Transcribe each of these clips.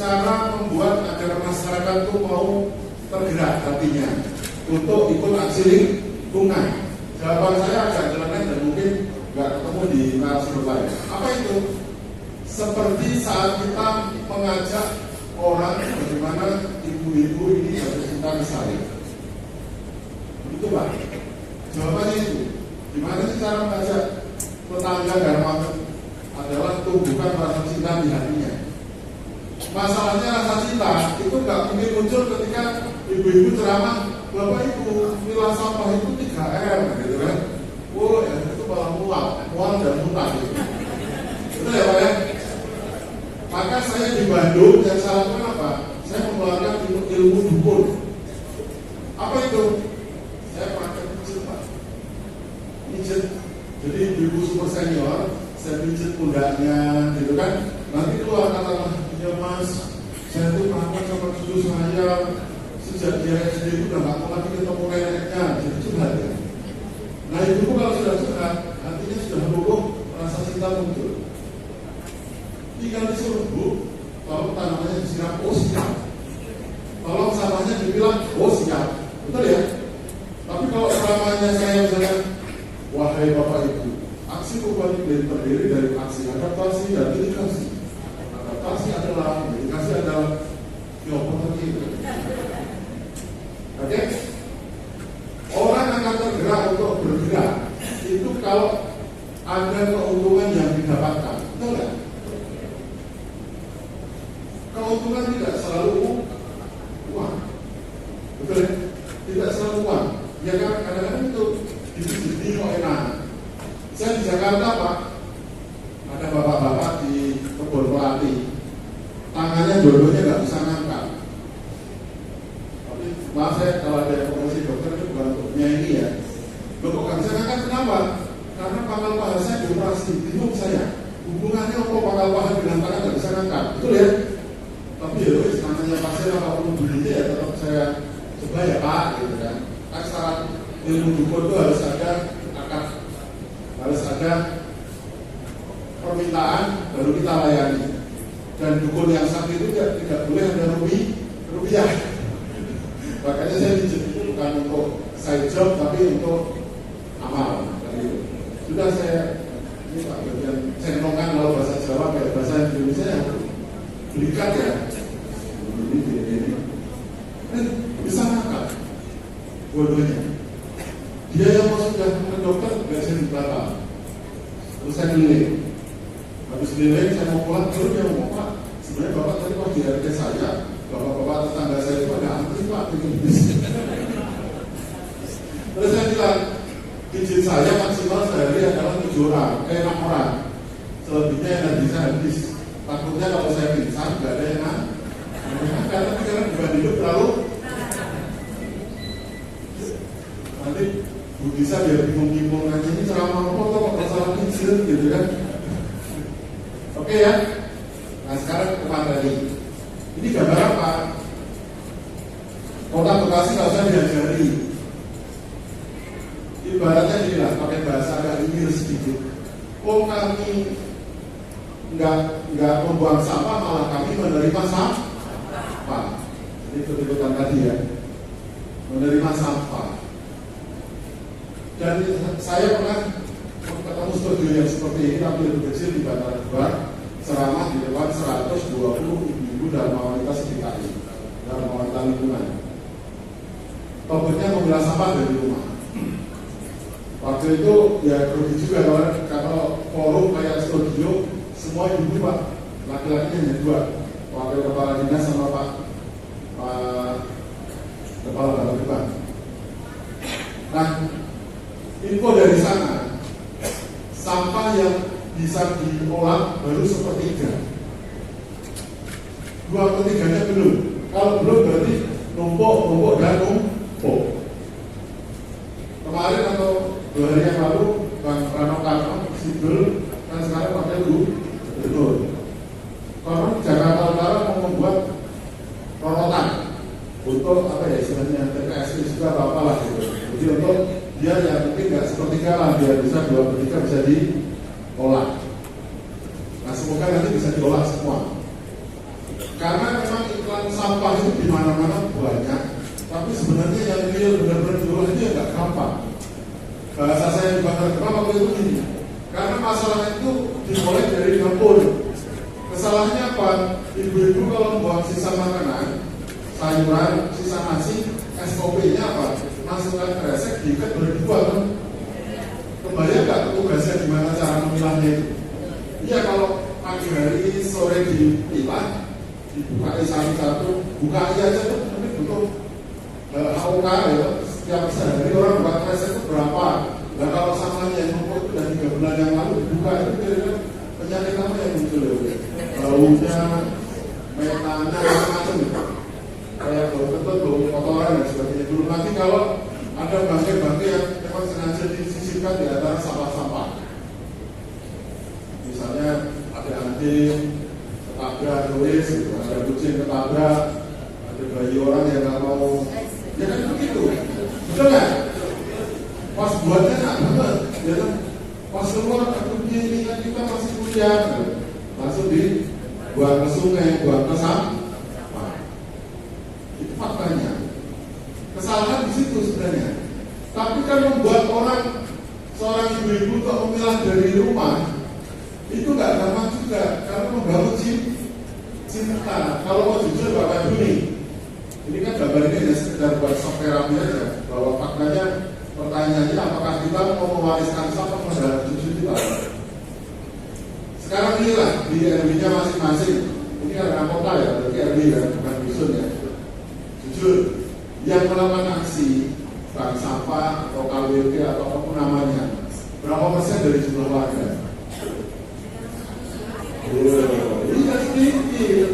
cara membuat agar masyarakat itu mau tergerak hatinya untuk ikut aksi lingkungan? Jawaban saya agak jelek dan mungkin nggak ketemu di narasumber lain. Apa itu? Seperti saat kita mengajak orang bagaimana ibu-ibu ini harus cinta kasih. Begitu Pak? Jawabannya itu. Gimana sih cara mengajak tetangga dan makan? Adalah tumbuhkan rasa cinta di hatinya. Masalahnya rasa cinta itu nggak mungkin muncul ketika ibu-ibu ceramah, Bapak Ibu milah sampah itu 3M gitu kan. Oh ya itu malah mual dan muntah gitu. Betul ya Pak ya? Maka saya di Bandung yang saya lakukan apa? Saya mengeluarkan ilmu dukun. Apa itu? Saya pakai pijit Pak. Pijit. Jadi ibu super senior, saya pijit pundaknya gitu kan. Nanti keluar kata, ya Mas, saya tuh makan sama cucu saya sejak dia SD itu udah gak mau lagi ketemu neneknya. Jadi curhat ya. Nah ibuku kalau sudah curhat, artinya sudah luluh rasa cinta muncul. Tinggal disuruh Bu, tolong tanamannya disiram, oh siap. Tolong sampahnya dibilang, oh siap. Betul ya? Tapi kalau selamanya saya misalnya, wahai Bapak Ibu, aksi perubahan iklim terdiri dari aksi adaptasi dan mitigasi. Adaptasi adalah, mitigasi adalah geopolitik itu. Oke? Orang akan tergerak untuk bergerak itu kalau ada keuntungan yang didapatkan. Betul nggak? Keuntungan tidak selalu uang. Betul ya? Tidak selalu uang. Ya kan kadang-kadang itu jadi kok enak. Saya di Jakarta Pak, ada bapak-bapak di kebun melati, tangannya dua-duanya nggak bisa ngangkat. Tapi maaf saya kalau ada yang profesi dokter itu bukan untuknya ini ya. Loh kok nggak bisa ngangkat kenapa? Karena pangkal paha saya dioperasi, bingung saya. Hubungannya apa pangkal paha dengan tangan nggak bisa ngangkat, betul ya? Tapi ya wis namanya pasien apapun bunyinya ya tetap saya coba ya Pak gitu kan. Kan syarat ilmu dukun itu harus ada akad, harus ada permintaan baru kita layani. Dan dukun yang sakit itu tidak boleh ada rupiah. Makanya saya dijemput itu bukan untuk side job tapi untuk amal. Jadi, sudah saya ini Pak bagian centongan kalau bahasa Jawa kayak bahasa Indonesia yang belikat ya. Ini. Bisa ngangkat dua-duanya. Dia yang mau sudah ke dokter nggak bisa dibatal. Terus saya keliling. Habis keliling saya mau pulang terus dia mau Pak. Sebenarnya Bapak tadi mau di RT saya, Bapak-bapak tetangga saya itu ada antri Pak bikin bisnis. Terus saya bilang, izin saya maksimal sehari adalah 7 orang, 6 orang. Selebihnya yang bisa habis. Takutnya kalau saya pingsan nggak ada yang karena pikiran bukan hidup terlalu nanti Bu bisa biar bingung-bingung aja ini ceramah apa kok masalah kecil gitu kan. Oke ya. Nah sekarang kemana tadi? Ini gambar apa? Kota Bekasi kalau saya diajari ibaratnya inilah pakai bahasa agak ingin sedikit. Oh kami nggak membuang sampah malah kami menerima sampah. Jadi kebetulan tadi ya menerima sampah. Dan saya pernah ketemu studio yang seperti ini tapi lebih kecil di Bandar Gebang, ceramah di depan 120 ibu-ibu dan wanita sekitar ini dan wanita lingkungan. Topiknya memilah sampah dari rumah. Waktu itu ya rugi juga kalau forum kayak studio semua ibu Pak, laki-laki hanya 2, wakil kepala dinas sama Pak kepala Bandar Gebang. Nah, info dari sana, sampah yang bisa diolah baru sepertiga. 2/3-nya belum. Kalau belum berarti numpuk dan numpuk. Kemarin atau 2 hari yang lalu Bang Rano Karno Sibel kan sekarang pakai gubernur. Karena Jakarta Utara mau membuat rorotan untuk apa ya istilahnya TPS juga apa lah gitu. Jadi untuk dia yang mungkin nggak sepertiga lah, biar bisa 2/3 bisa diolah. Nah semoga nanti bisa diolah semua. Karena memang iklan sampah itu di mana-mana banyak, tapi sebenarnya yang real benar-benar jualan itu nggak gampang. Bahasa saya di Bakar Kepala waktu itu gini, karena masalah itu dimulai dari dapur. Kesalahannya apa? Ibu-ibu kalau buang sisa makanan, sayuran, sisa nasi, SOP-nya apa? Masukkan kresek, diikat, boleh dibuang kan? Kebayang nggak tugasnya gimana cara memilahnya itu? Iya, kalau pagi hari, sore dipilah, dibuka satu-satu, buka aja tuh, tapi butuh AOK ya. Setiap sehari orang buat kresek itu berapa? Nah kalau sampahnya yang numpuk itu dari 3 bulan yang lalu dibuka, itu kira-kira penyakit apa yang muncul ya? Baunya, metana, macam-macam gitu. Kayak bau kentut, bau kotoran dan sebagainya. Belum lagi kalau ada bangkai-bangkai yang memang sengaja disisipkan di antara sampah-sampah. Misalnya ada anjing ketabrak tulis, gitu. Ada kucing ketabrak, ada bayi orang yang nggak mau, ya kan begitu, betul nggak? Pas buatnya nggak banget, ya kan? Pas keluar takutnya ini kan kita masih kuliah, gitu. Langsung dibuang ke sungai, buang ke sampah. Itu faktanya. Kesalahan di situ sebenarnya. Tapi kan membuat orang, seorang ibu-ibu untuk memilah dari rumah itu nggak gampang juga, karena membangun cinta. Kalau mau jujur Bapak Ibu ini kan gambar ini hanya sekedar buat sok terapi aja. Bahwa faktanya pertanyaannya apakah kita mau mewariskan sampah kepada cucu kita? Sekarang inilah di RW-nya masing-masing. Ini kan kota ya, berarti RW ya, bukan dusun ya. Jujur, yang melakukan aksi bank sampah atau KWP atau apapun namanya, berapa persen dari jumlah warga? Ini kan sedikit.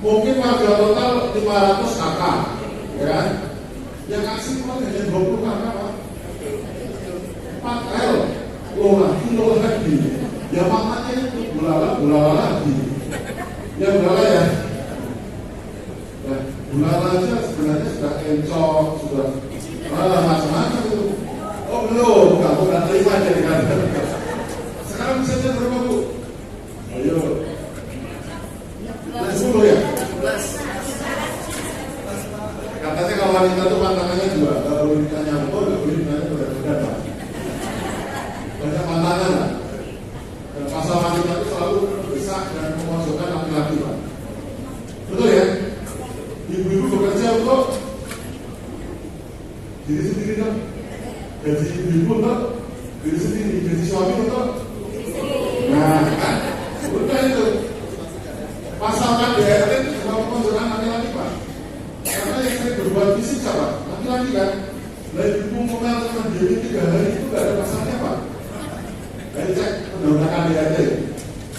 Mungkin warga total 500 kakak, ya kan? Yang aksi cuma hanya 20 kakak, Pak. 4L, loh lagi. Ya makanya itu bulala lagi. Ya bulala ya. Ya, bulala aja sebenarnya sudah encok, sudah macam-macam itu. Oh belum, bukan terima jadi kan. Sekarang misalnya berapa Bu? Ayo. 10 ya? Katanya kalau wanita itu pantangannya 2. Kalau wanitanya nyampur, nggak boleh ditanya berbeda. Banyak pantangan lah. Dan pasal wanita itu selalu berdesak dan memasukkan laki-laki, Pak. Betul ya? Ibu-ibu bekerja untuk diri sendiri dong. Gaji ibu-ibu untuk diri sendiri, gaji suami untuk. Nah, kan? Udah itu. Pasal KDRT itu juga memasukkan laki-laki, Pak. Karena yang saya berbuat fisik siapa? Laki-laki kan? Nah, ibu ngomel sama diri 3 hari itu gak ada pasalnya, Pak. Jadi cek undang-undang KDRT.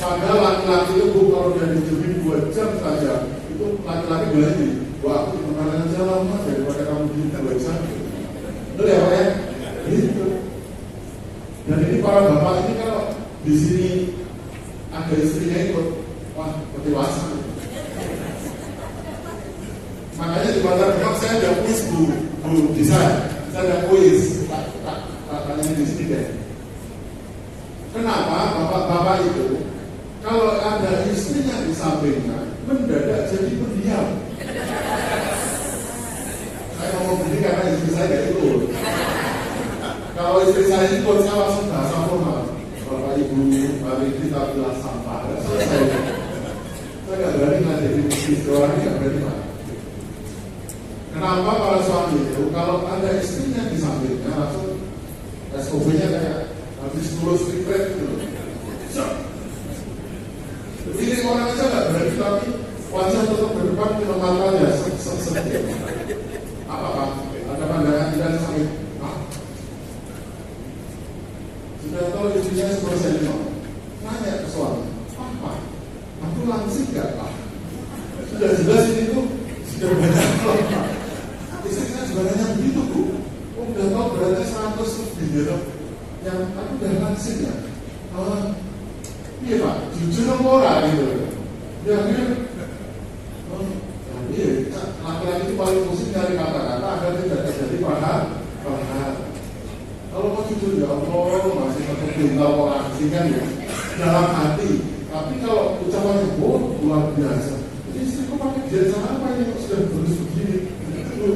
Padahal laki-laki itu Bu, kalau udah dijamin 2 jam saja, itu laki-laki boleh di, wah aku dimana aja lama daripada kamu di 2 jam. Betul ya Pak ya? Gitu. Dan ini para bapak ini kalau di sini ada istrinya ikut, wah dewasa. Makanya di Bandar Gebang saya ada kuis Bu Disa, saya ada kuis. Tak tanya di sini deh. Kenapa bapak-bapak itu kalau ada istrinya di sampingnya mendadak jadi pendiam? Saya ngomong begini karena istri saya gak ikut. Kalau istri saya ikut, saya langsung bahasa formal. Bapak Ibu, mari kita pilah sampah. Selesai. Saya gak berani ngajarin istri orang ini, gak berani Pak. Kenapa para suami itu kalau ada istrinya di sampingnya langsung SOP-nya kayak habis lulus retreat gitu. Ini orang aja nggak berani tapi wajah tetap ke depan minum matanya sedih. Apa ada pandangan tidak sampai sudah tahu istrinya selesai nanya ke suami, apa? Aku langsing nggak Pak? Sudah jelas ini tuh sudah banyak Pak. Istrinya juga nanya begitu Bu. Oh udah tahu berarti 100 lebih gitu. Yang aku udah langsing ya. Iya Pak, jujur sama orang gitu. Ya akhirnya iya, laki-laki itu paling pusing dari kata-kata agar tidak terjadi paham. Kalau mau jujur ya Allah masih tetap pintar orang asing kan ya dalam hati. Tapi kalau ucapannya luar biasa. Jadi istriku pakai diet sama apa ini kok sudah bagus begini? Itu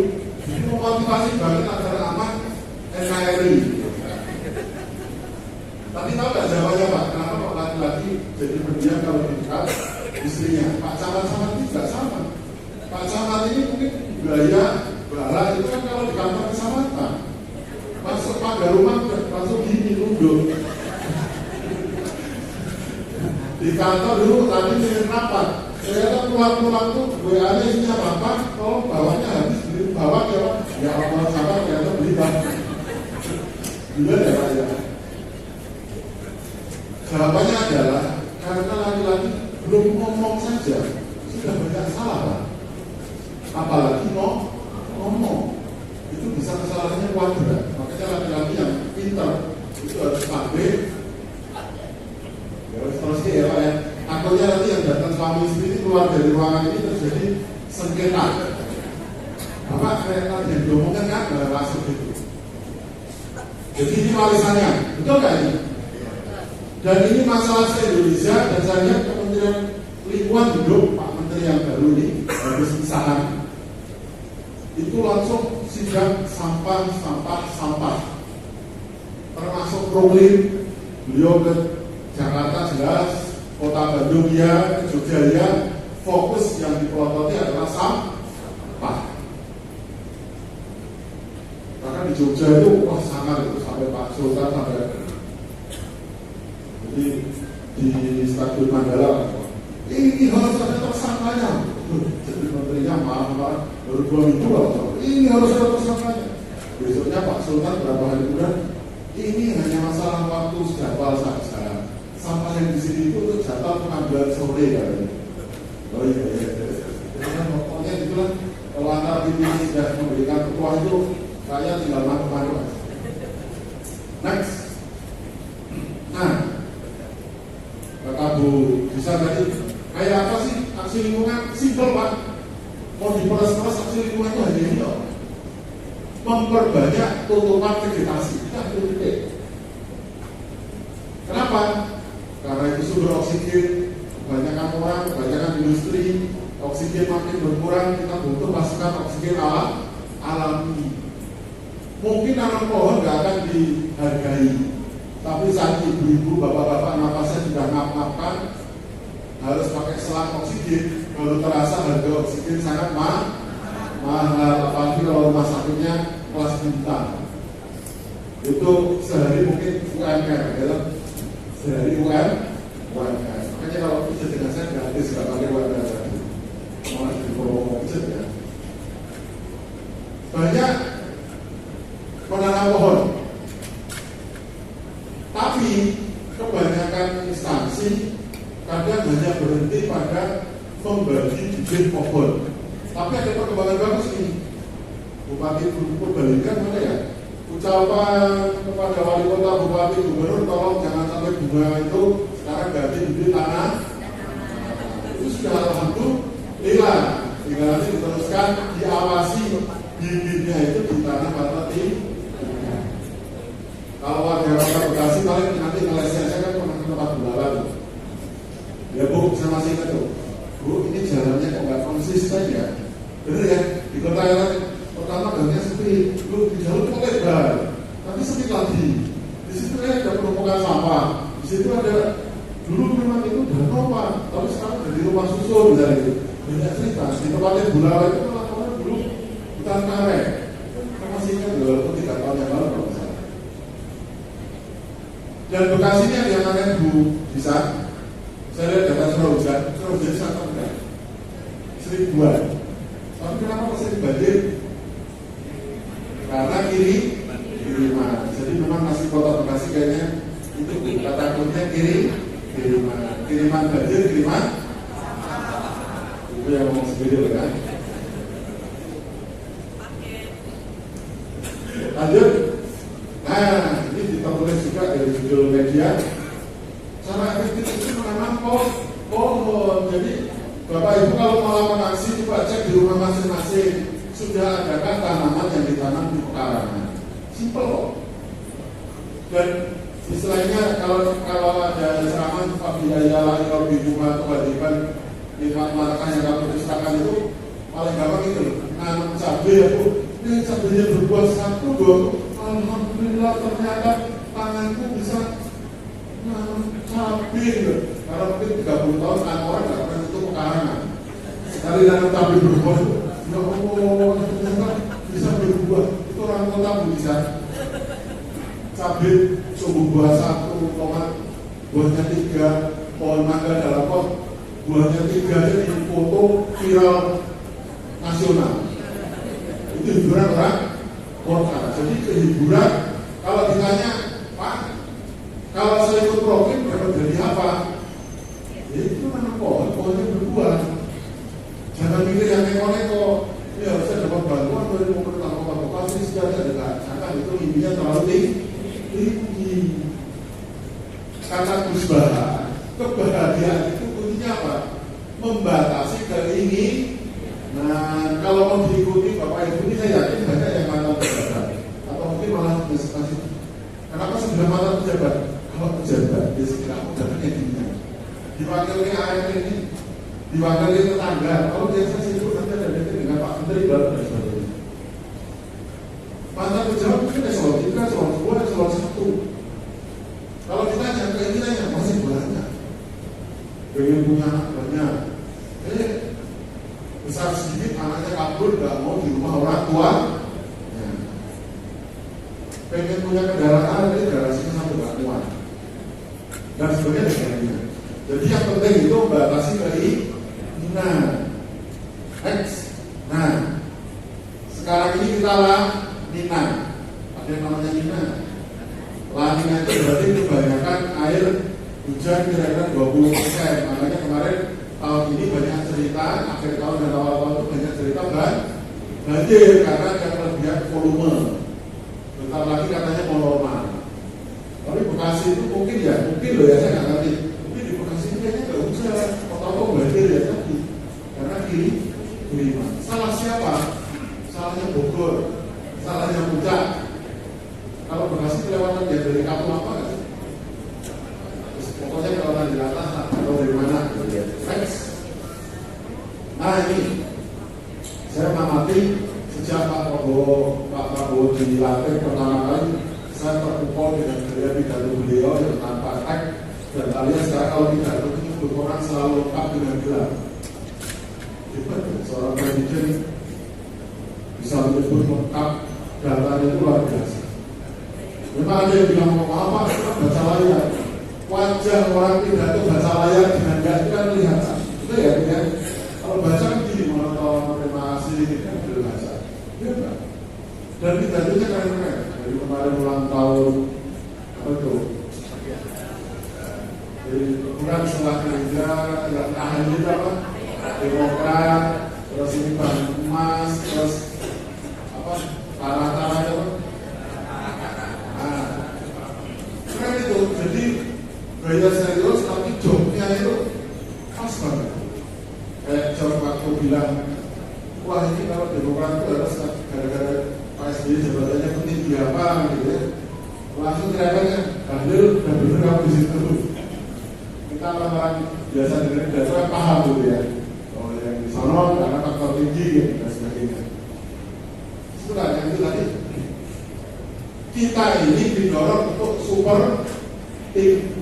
memotivasi banget agar aman NKRI. Tapi tahu nggak jawabannya Pak? Kenapa kok laki-laki jadi pendiam kalau di dekat istrinya? Pak Camat ini tidak sama. Pak Camat ini mungkin gaya balak itu kan kalau di kantor kecamatan masuk pagar rumah langsung gini nunduk. Di kantor dulu tadi mikirin rapat. Ternyata pulang-pulang tuh WA-nya isinya Bapak, tolong bawahnya habis beli bawah ya Pak. Ya Allah sabar ternyata beli Bapak. Gila ya Pak ya. Jawabannya adalah karena laki-laki belum ngomong saja sudah banyak salah Pak. Apalagi mau ngomong itu bisa kesalahannya kuadrat. Makanya laki-laki yang pintar itu harus pakai. Ya terus ya Pak ya. Takutnya nanti yang datang suami istri keluar dari ruangan ini terjadi sengketa. Bapak kayak yang diomongkan kan masuk itu. Jadi ini warisannya, betul nggak ini? Dan ini masalah se-Indonesia dan saya lihat Kementerian Lingkungan Hidup Pak Menteri yang baru ini habis misahan itu langsung sidang sampah, termasuk problem beliau ke Jakarta jelas, Kota Bandung ya, Jogja ya, fokus yang dipelototi adalah sampah. Bahkan di Jogja itu wah sangat itu sampai Pak Sultan sampai di Stadion Mandala. Ini harus ada tersangkanya. Jadi menterinya maaf baru 2 minggu loh. Ini harus ada tersangkanya. Besoknya Pak Sultan berapa hari kemudian, ini hanya masalah waktu jadwal saja. Sampah yang di sini itu untuk jadwal pengambilan sore katanya. Oh iya. Pokoknya itulah kalau antara pimpinan sudah memberikan ketua itu, saya tinggal masuk. Next. Nah, kata Bu bisa tadi kayak apa sih aksi lingkungan? Simpel Pak. Mau diperas-peras aksi lingkungan itu hanya ini loh. Memperbanyak tutupan vegetasi. Kita titik. Kenapa? Karena itu sumber oksigen, kebanyakan orang, kebanyakan industri, oksigen makin berkurang, kita butuh pasukan oksigen alami. Mungkin nanam pohon nggak akan dihargai, tapi saat ibu-ibu, bapak-bapak napasnya sudah ngap-ngapkan, harus pakai selang oksigen, baru terasa harga oksigen sangat mahal, apalagi kalau rumah sakitnya kelas bintang. Itu sehari mungkin UMR, ya. Sehari UMR. Makanya kalau pijat dengan saya gratis, nggak pakai UMR lagi. Malah di promo pijat ya. Banyak menanam pohon, tapi kebanyakan instansi kadang hanya berhenti pada membagi bibit pohon. Tapi ada perkembangan bagus nih. Bupati Purbalingga mana ya? Ucapan kepada wali kota, bupati, gubernur, tolong jangan sampai bunga itu sekarang ganti bibit tanah. Itu sudah alhamdulillah. Tinggal nanti diteruskan diawasi bibitnya itu di tanah Batati. Kalau warga Kota Bekasi paling nanti ngelesnya saya kan pernah ke tempat bulalan. Ya Bu, saya masih ingat tuh. Bu, ini jalannya kok nggak konsisten ya? Bener ya? Di kota yang lain pertama gangnya sepi, lu di jalur kok lebar, tapi sepi lagi. Di situ ada penumpukan sampah. Di situ ada dulu memang itu danau Pak, tapi sekarang jadi rumah susun misalnya itu. Banyak cerita. Di tempatnya bulalan itu laporan dulu hutan karet. Saya masih ingat walaupun 3 tahun yang lalu kalau misalnya. Dan Bekasi ini yang diamankan Bu bisa. Saya lihat data curah hujan sangat rendah, 1000-an. Tapi kenapa masih banjir? Karena kiriman. Jadi memang masih Kota Bekasi kayaknya itu kata kunci kiriman banjir, kiriman. Itu yang ngomong sendiri kan. Lanjut. Nah, ini ditulis juga dari judul media. Cara efektif itu menanam pohon. Jadi Bapak Ibu kalau mau melakukan aksi coba cek di rumah masing-masing sudah adakah tanaman yang ditanam di pekarangan. Simpel kok. Dan istilahnya kalau ada ceramah Pak Bidaya lagi kalau di rumah kewajiban nikmat makan yang kamu ceritakan itu paling gampang itu loh. Nanam cabai ya Bu, ini cabainya berbuah 1, 2, alhamdulillah ternyata tanganku bisa nanam cabai loh. Karena mungkin 30 tahun orang nggak pernah itu pekarangan. Sekali nanam cabai berbuah, ya Allah ternyata bisa berbuah. Itu orang kota bisa. Cabai sumbu buah 1, tomat buahnya 3, pohon mangga dalam pot buahnya 3 di foto viral nasional. Itu hiburan orang kota. Jadi kehiburan kalau ditanya Pak, kalau saya ikut program dapat jadi apa? Ya itu mana pohonnya berbuah. Jangan mikir yang neko-neko. Ini harusnya dapat bantuan dari pemerintah kota Bekasi sejajar dengan karena itu intinya terlalu tinggi. Kata Gus Baha, kebahagiaan itu kuncinya apa? Membatasi keinginan. Nah, kalau mau diikuti Bapak Ibu ini saya yakin banyak yang mantan pejabat atau mungkin malah investasi. Kenapa sebenarnya mantan pejabat? Kalau pejabat, biasanya kamu dapatnya gini. Diwakili ART ini, diwakili tetangga. Kalau biasa itu nanti ada dengan Pak Menteri baru dan sebagainya. Mantan pejabat mungkin eselon 3, eselon 2, eselon 1. Kalau ditanya keinginannya masih banyak. Pengen punya anak banyak. Besar sedikit anaknya kabur, gak mau di rumah orang tua. Ya. Pengen punya kendaraan, ini garasinya sampai gak kuat. Dan sebagainya. Jadi yang penting itu batasi keinginan. Next. Nah, sekarang ini kita Nina. Ada yang namanya Nina. Lanina itu berarti kebanyakan air hujan kira-kira 20%. Makanya kemarin tahun ini banyak cerita, akhir tahun dan awal tahun itu banyak cerita banjir karena ada kelebihan volume. Bentar lagi katanya mau normal. Tapi Bekasi itu mungkin loh ya saya nggak ngerti. Tapi di Bekasi itu kayaknya nggak hujan, atau banjir ya tadi. Karena kiriman. Salah siapa? Salahnya Bogor, salahnya Puncak. Kalau Bekasi kelewatan dia dari kampung apa nggak sih? Pokoknya kelewatan di atas atau dari mana? Next. Nah ini saya mengamati sejak Pak Prabowo dilantik pertama kali, saya terpukul dengan gaya pidato beliau yang tanpa teks dan kalian sekarang kalau pidato itu orang selalu lengkap dengan gelar. Hebat, seorang presiden bisa menyebut lengkap datanya itu luar biasa. Memang ada yang bilang apa? Baca layar. Wajah orang pidato baca layar dengan gaya itu kan kelihatan. Itu ya. Kalau baca kan gini, monoton, terima kasih, kan baca. Iya kan? Dan pidatonya keren-keren. Dari kemarin ulang tahun apa itu? Jadi bukan setelah kerja, yang tahan juga apa? Demokrat, terus ini Bang Emas, terus apa? Tanah-tanah itu. Keren itu, jadi gaya serius tapi jobnya itu pas banget. Kayak John waktu bilang, wah ini kalau Demokrat itu harus gara-gara Pak SBY jabatannya penting di apa gitu ya. Langsung teriakannya, Daniel dan bener kamu di situ. Kita orang biasa dengerin dasar paham gitu ya. Oh yang di sana karena faktor tinggi gitu dan sebagainya. Sudah yang itu tadi. Kita ini didorong untuk super tim.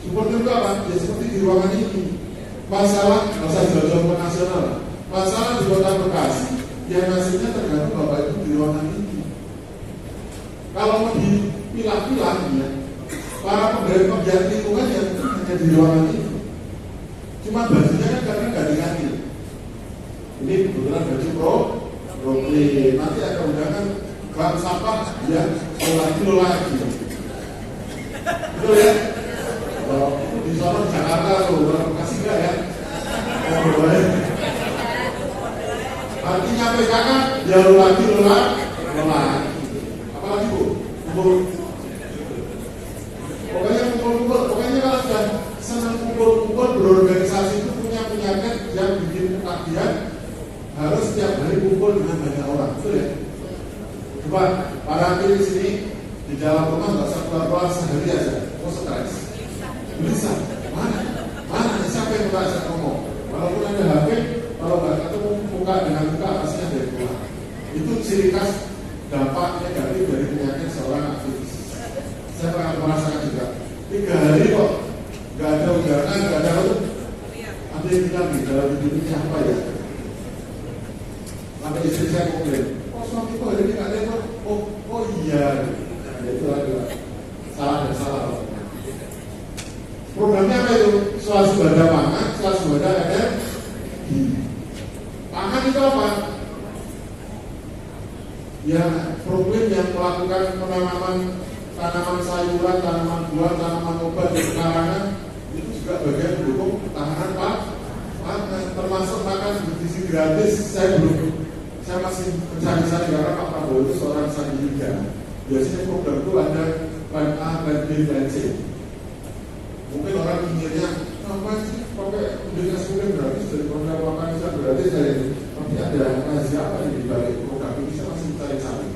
Super tim itu apa? Ya seperti di ruangan ini. Masalah, masa jauh-jauh ke nasional. Masalah di Kota Bekasi, ya nasibnya tergantung Bapak Ibu di ruangan ini. Kalau mau dipilah-pilah, ya, para penggiat lingkungan yang hanya di ruangan ini. Cuma bajunya kan karena nggak diganti. Ini kebetulan baju pro-clean. Nanti ada undangan bank sampah, ya, lagi. Betul ya? Di sana Jakarta tuh, Bekasi enggak ya? Artinya PKK ya lo lagi. Apalagi Bu? Pokoknya kumpul. Pokoknya kalau sudah senang kumpul berorganisasi itu punya penyakit yang bikin ketagihan harus setiap hari kumpul dengan banyak orang, betul ya? Coba para di sini di dalam rumah nggak usah keluar sehari aja, stres. Bisa, mana siapa yang kita ajak ngomong. Walaupun ada HP, kalau nggak ketemu muka dengan muka pasti ada yang keluar. Itu ciri khas dampak negatif dari penyakit seorang aktivis. Saya pernah merasakan juga 3 hari kok nggak ada undangan, nggak ada apa. Ada yang bilang nih dalam hidup ini siapa ya? Sampai istri saya komplain, suami kok hari ini nggak ada. Oh iya, ya itu adalah salah dan salah. Programnya apa itu? Swasembada pangan, swasembada energi. Pangan itu apa? Ya problem yang melakukan penanaman tanaman sayuran, tanaman buah, tanaman obat di pekarangan itu juga bagian mendukung ketahanan pangan, termasuk makan bergizi gratis. Saya masih mencari-cari karena Pak Prabowo itu seorang sandiaga. Biasanya program itu ada plan A, plan B, plan C. Mungkin orang mikirnya, apa sih pakai pendidikan sekolah gratis dari program makan siang gratis dari tapi ada rahasia apa yang dibalik program ini? Saya masih mencari-cari.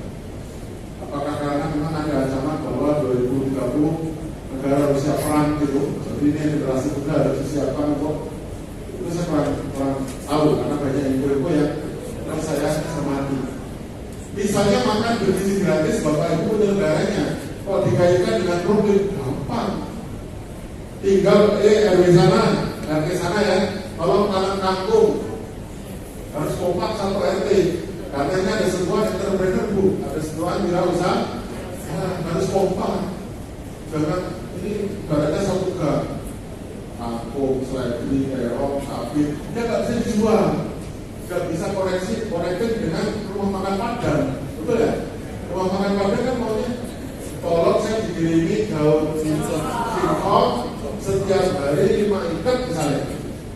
Apakah karena memang ada ancaman bahwa 2030 negara harus siap perang gitu? Jadi ini generasi muda harus disiapkan untuk itu saya kurang tahu karena banyak info yang saya cermati. Misalnya makan bergizi gratis, Bapak Ibu penyelenggaranya kalau dikaitkan dengan problem gampang. Tinggal RW sana, RT sana ya. Kalau tanam kangkung harus kompak satu RT. Karena ini ada sebuah entrepreneur Bu, ada sebuah wirausaha harus kompak. Jangan ini baratnya satu gang. Kangkung, seledri, terong, sapi, dia nggak bisa dijual. Nggak bisa korektif dengan rumah makan Padang, betul ya? Rumah makan Padang kan maunya tolong saya dikirimi daun singkong setiap hari 5 ikat misalnya.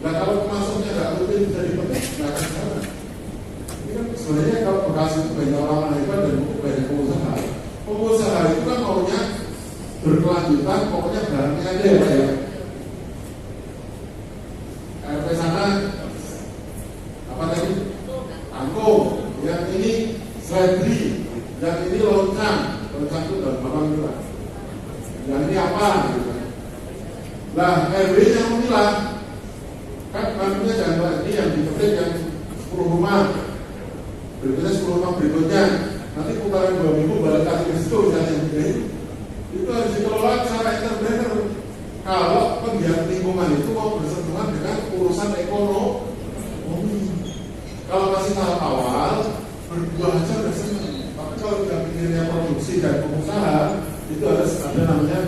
Nah kalau masuknya nggak rutin bisa dipetik, nggak akan sama. Ini kan sebenarnya kalau Bekasi itu banyak orang hebat dan banyak pengusaha. Pengusaha itu kan maunya berkelanjutan, pokoknya barangnya ada ya Pak ya. RP sana apa tadi? Kangkung, yang ini seledri, yang ini loncang itu dalam babang juga. Yang ini apa? Gitu. Nah, RW yang memilah, kan maksudnya jangan ini yang dipetik yang 10 rumah, berikutnya 10 rumah berikutnya, nanti putaran 2 minggu balik lagi ke situ misalnya itu harus dikelola secara entrepreneur. Kalau penggiat lingkungan itu mau bersentuhan dengan urusan ekonomi. Kalau masih tahap awal, berbuah aja udah senang. Tapi kalau sudah pikirnya produksi dan pengusaha, itu harus ada namanya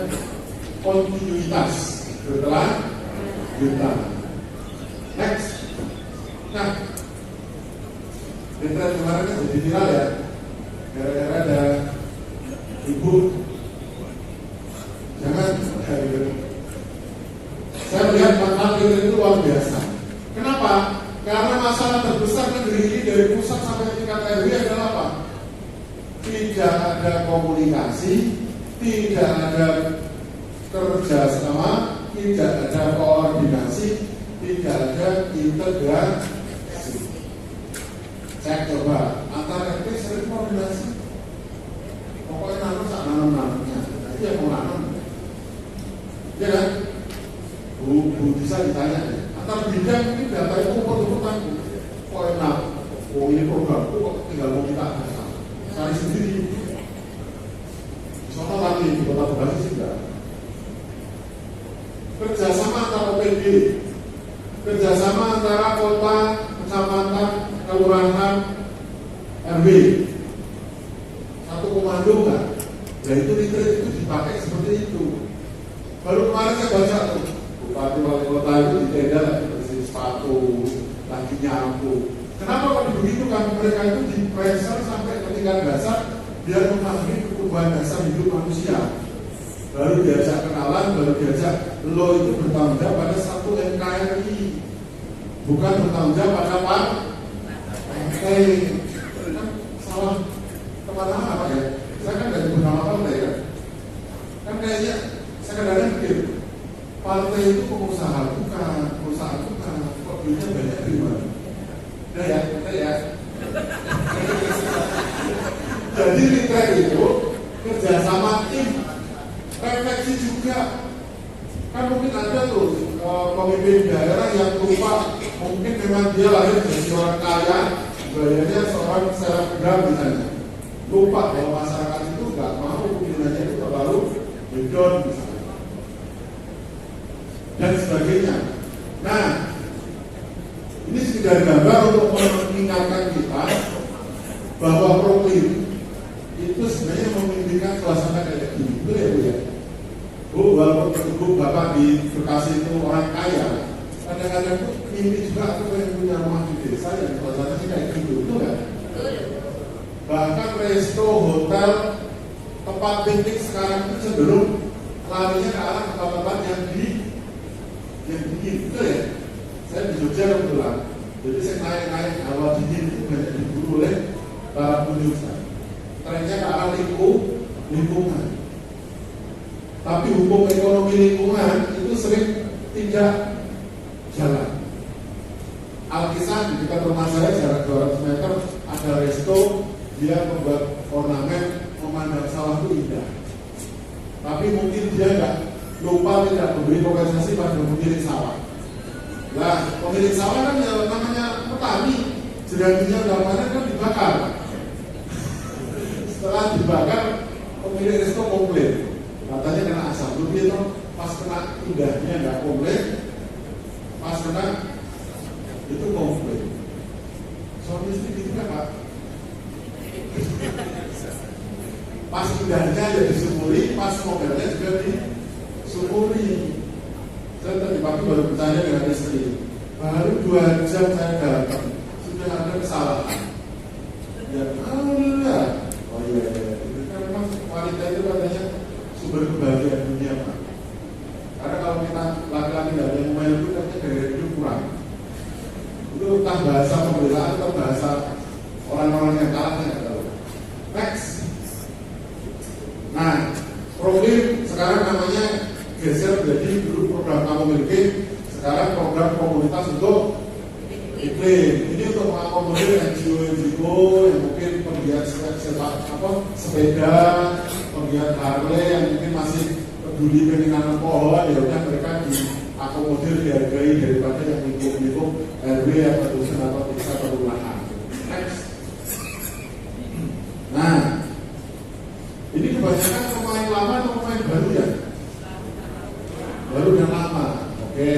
kontinuitas berkelanjutan. Next. Nah, berita kemarin kan jadi viral ya, gara-gara ada ibu jangan saya melihat manfaat itu luar biasa. Kenapa? Karena masalah terbesar negeri ini dari pusat sampai tingkat RW adalah apa? Tidak ada komunikasi, tidak ada kerjasama, tidak ada koordinasi, tidak ada integrasi. Saya coba antara RT sering koordinasi. Pokoknya nanam-nanamnya, itu yang mau nanam. Ya kan? Bu bisa ditanya ya. Antar bidang ini data itu ukur-ukuran. Kok enak? Oh ini programku kok tinggal mau kita cari sendiri. Soalnya lagi di Kota Bekasi sih enggak. Kerjasama antara OPD, kerjasama antara kota, kecamatan, kelurahan, RW, satu komando enggak? Ya itu itu dipakai seperti itu. Baru kemarin saya baca tuh, Bupati Wali Kota itu di tenda lagi bersih sepatu, lagi nyapu. Kenapa kalau begitu kan mereka itu di pressure sampai ke tingkat dasar biar memahami perubahan dasar hidup manusia. Baru diajak kenalan, baru diajak lo itu bertanggung jawab pada satu NKRI, bukan bertanggung jawab pada Pak. Salah kemana apa ya? Saya kan dari beberapa partai kan kayaknya saya kadang-kadang pikir partai itu pengusaha bukan, perusahaan bukan, kok duitnya banyak terima. Nah ya. Jadi retreat itu kerjasama tim, refleksi juga. Kan mungkin ada tuh pemimpin daerah yang lupa, mungkin memang dia lahir dari orang kaya, gayanya seorang selebgram misalnya, lupa bahwa masyarakat itu nggak mau pimpinannya itu terlalu hedon misalnya, dan sebagainya. Nah, ini sekedar gambar untuk mengingatkan kita bahwa Proklim itu sebenarnya memimpikan suasana kayak gini, betul ya Bu ya? Bu, walaupun Bu Bapak di Bekasi itu orang kaya, kadang-kadang tuh mimpi juga aku pengen punya rumah di desa yang suasananya kayak gitu, betul nggak? Bahkan resto, hotel, tempat piknik sekarang itu cenderung larinya ke arah tempat-tempat yang dingin, betul ya? Saya di Jogja kebetulan, jadi saya naik-naik hawa dingin itu banyak diburu oleh para pengunjung. Trennya ke arah lingkungan. Tapi hukum ekonomi lingkungan itu sering tidak jalan. Alkisah di dekat rumah saya jarak 200 meter ada resto, dia membuat ornamen memandang sawah itu indah. Tapi mungkin dia lupa tidak memberi kompensasi pada pemilik sawah. Nah, pemilik sawah kan ya namanya petani, jadinya dalam panen kan dibakar. Setelah dibakar, pemilik resto komplain, katanya kena asap. Lebih itu pas kena indahnya nggak komplain, pas kena itu komplain. Suami istri gitu kan Pak? Pas indahnya ya disyukuri, pas mobilnya juga disyukuri. Saya tadi pagi baru bertanya dengan istri, baru 2 jam saya datang, sudah ada kesalahan. Ya, alhamdulillah. Oh iya, kan memang wanita itu katanya sumber kebahagiaan dunia Pak. Karena kalau kita laki-laki tidak ada yang main itu katanya gaya hidup kurang. Itu entah bahasa pembelaan atau bahasa orang-orang yang kalah saya nggak tahu. Next. Nah, Proklim sekarang namanya geser menjadi dulu program kamu miliki, sekarang program komunitas untuk iklim. Ini untuk mengakomodir NGO yang mungkin penggiat sepeda, penggiat Harley yang mungkin masih peduli dengan nanam pohon, ya udah mereka diakomodir, dihargai daripada yang lingkup RW atau dusun atau desa atau kelurahan. Next. Nah, ini kebanyakan pemain lama atau pemain baru ya? Baru dan lama. Oke.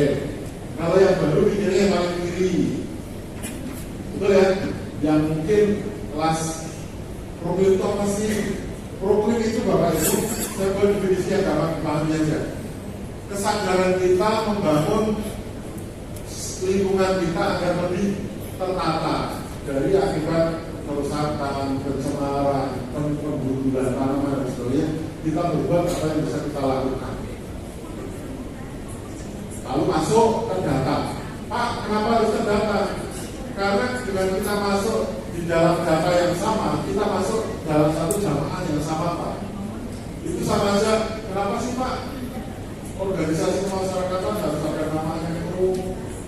Kalau yang baru pikirnya yang paling kiri. Betul ya? Yang mungkin kelas Proklim itu apa sih? Proklim itu Bapak Ibu, saya boleh definisi agama pahami aja. Kesadaran kita membangun lingkungan kita agar lebih tertata dari akibat kerusakan, pencemaran, pembunuhan tanaman dan sebagainya. Kita berbuat apa yang bisa kita lakukan. Lalu masuk ke data. Pak, kenapa harus ke data? Karena dengan kita masuk di dalam data yang sama, kita masuk dalam satu jamaah yang sama Pak. Itu sama aja. Kenapa sih Pak? Organisasi kemasyarakatan harus ada namanya itu,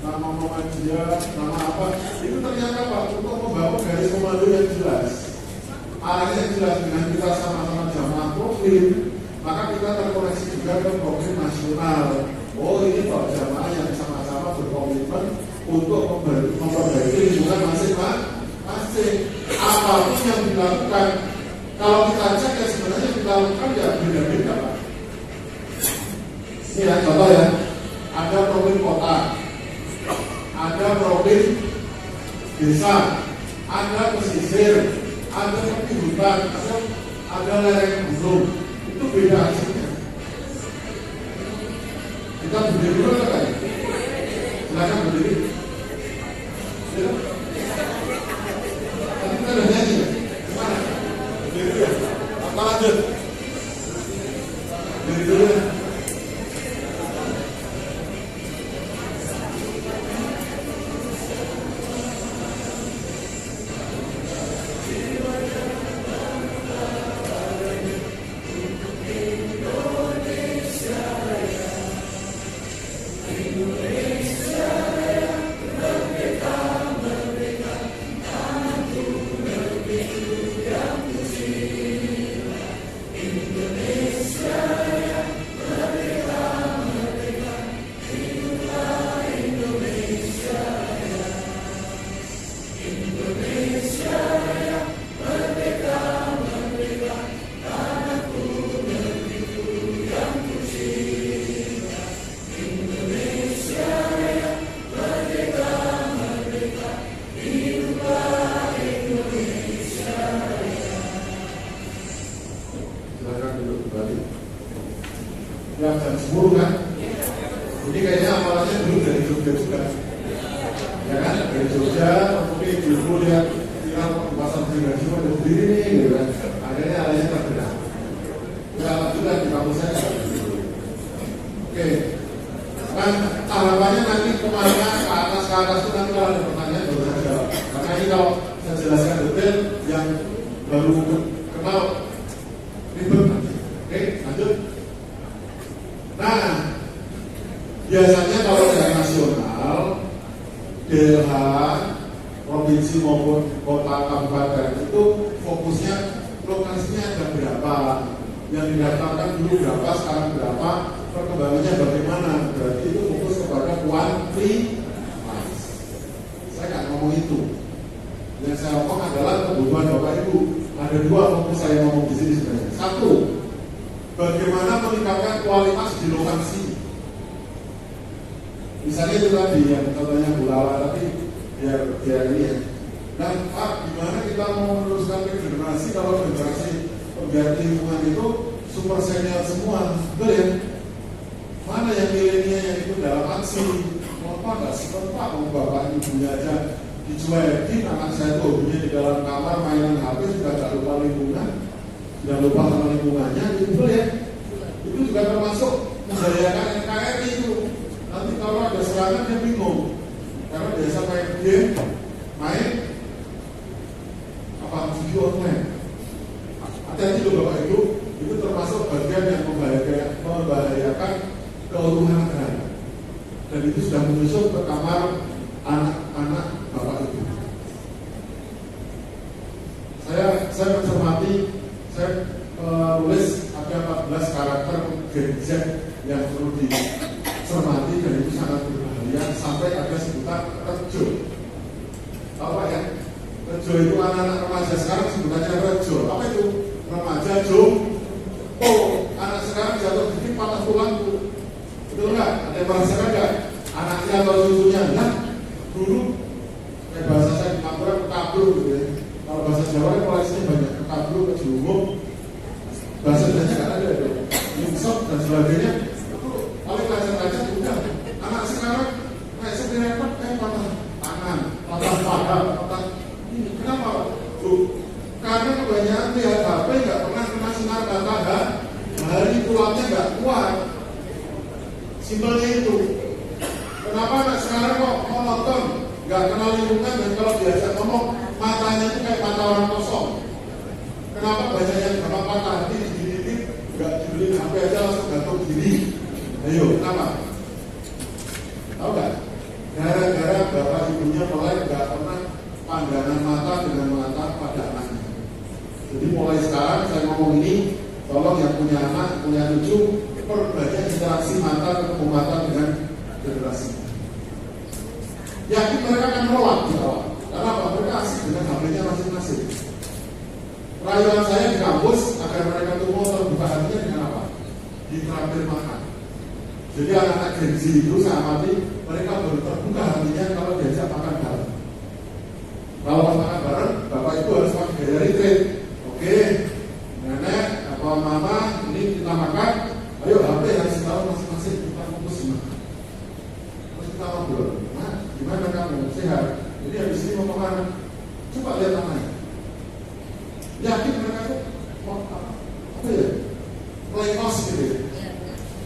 nama Muhammadiyah, nama apa? Itu ternyata Pak untuk membangun garis komando yang jelas. Arahnya yang jelas dengan kita sama-sama jamaah Proklim, maka kita terkoneksi juga ke Proklim nasional. Oh ini Pak jamaah yang sama-sama berkomitmen untuk memperbaiki lingkungan masing-masing. Apapun yang dilakukan, kalau kita cek ya sebenarnya kita lakukan ya beda-beda Pak. Ini ya contoh ya, ada Proklim kota, ada Proklim desa, ada pesisir, ada tepi hutan, ada lereng gunung. Itu beda hasilnya. Kita berdiri dulu kan? Silakan berdiri. Tadi kita udah nyanyi ya? Gimana? Berdiri dulu ya? Apa lanjut? Berdiri dulu ya? kan? Dari Jogja, mungkin dulu lihat viral pasar pribadi cuma berdiri nih, gitu kan? Akhirnya alanya tergerak. Ya juga di kampus saya. Oke, kan harapannya nanti kemana ke atas itu nanti kalau ada pertanyaan baru saya jawab. Karena ini kalau saya jelaskan detail yang baru kenal ribet nanti. Oke, lanjut. Nah, biasanya kalau dari nasional, DLH, provinsi maupun kota kabupaten itu fokusnya lokasinya ada berapa, yang didaftarkan dulu berapa, sekarang berapa, perkembangannya bagaimana. Berarti itu fokus kepada kuantitas. Saya nggak ngomong itu. Yang saya ngomong adalah kebutuhan Bapak Ibu. Ada dua fokus saya ngomong di sini sebenarnya. Satu, bagaimana meningkatkan kualitas di lokasi. Misalnya itu tadi yang contohnya Bu Lala, tapi biar ini ya. Nah, Pak, gimana kita mau meneruskan regenerasi kalau generasi pengganti lingkungan itu super senior semua, betul ya? Mana yang milenial yang ikut dalam aksi? Mau apa nggak setempat, mau bapak ibunya aja dicuekin, anak saya tuh hobinya di dalam kamar mainan HP sudah nggak lupa lingkungan, sudah lupa sama lingkungannya, betul ya? Itu juga termasuk membahayakan NKRI itu. Nanti kalau ada serangan dia bingung, karena biasa main game, main apa video online. Hati-hati loh Bapak Ibu, itu termasuk bagian yang membahayakan keutuhan negara. Dan itu sudah menyusup ke kamar anak-anak Bapak Ibu. Saya mencermati, saya tulis ada 14 karakter Gen Z yang perlu dicermati dan itu sangat berbahaya, sampai ada sebutan rejo. Tahu Pak ya? Rejo itu anak-anak remaja sekarang sebutannya rejo. Apa itu? Remaja anak sekarang jatuh dikit patah tulang tuh. Betul nggak? Ada yang merasakan nggak? Anaknya atau cucunya? Nah, dulu kayak bahasa saya di Madura kekablu gitu ya. Kalau bahasa Jawa kan koleksinya banyak, kekablu, kejelumuk. Bahasa Indonesia nggak ada ya, nyungsep dan sebagainya. Itu paling pelajar-pelajar udah. Anak sekarang kayak seperti repot, patah tangan, patah paha, patah ini. Kenapa? Tuh, karena kebanyakan lihat HP nggak pernah kena sinar matahari, tulangnya nggak kuat. Simpelnya itu. Kenapa anak sekarang kok mau nonton nggak kenal lingkungan, dan kalau biasa ngomong matanya itu kayak mata orang kosong. Kenapa banyak yang gampang patah hati digini-gini, nggak dibeli HP aja langsung gantung diri. Ayo, kenapa? Tahu nggak? Gara-gara bapak ibunya mulai nggak pernah pandangan mata dengan mata pada anaknya. Jadi mulai sekarang saya ngomong ini, tolong yang punya anak, punya cucu, perbanyak interaksi mata ketemu mata dengan generasi. Yakin mereka akan menolak di awal, karena apa? Mereka asik dengan HP-nya masing-masing. Rayuan saya di kampus agar mereka tumbuh terbuka hatinya dengan apa? Di traktir makan. Jadi anak-anak Gen Z itu saya amati, mereka baru terbuka hatinya kalau diajak makan bareng. Kalau makan bareng, bapak ibu harus pakai gaya retreat. Oke, nenek atau mama, ini kita makan. Ayo HP harus tahu masing-masing, kita fokus makan. Terus kita ngobrol, nah, gimana kamu sehat? Jadi habis ini mau kemana? Coba lihat namanya. Yakin mereka tuh apa ya? Melengos gitu ya.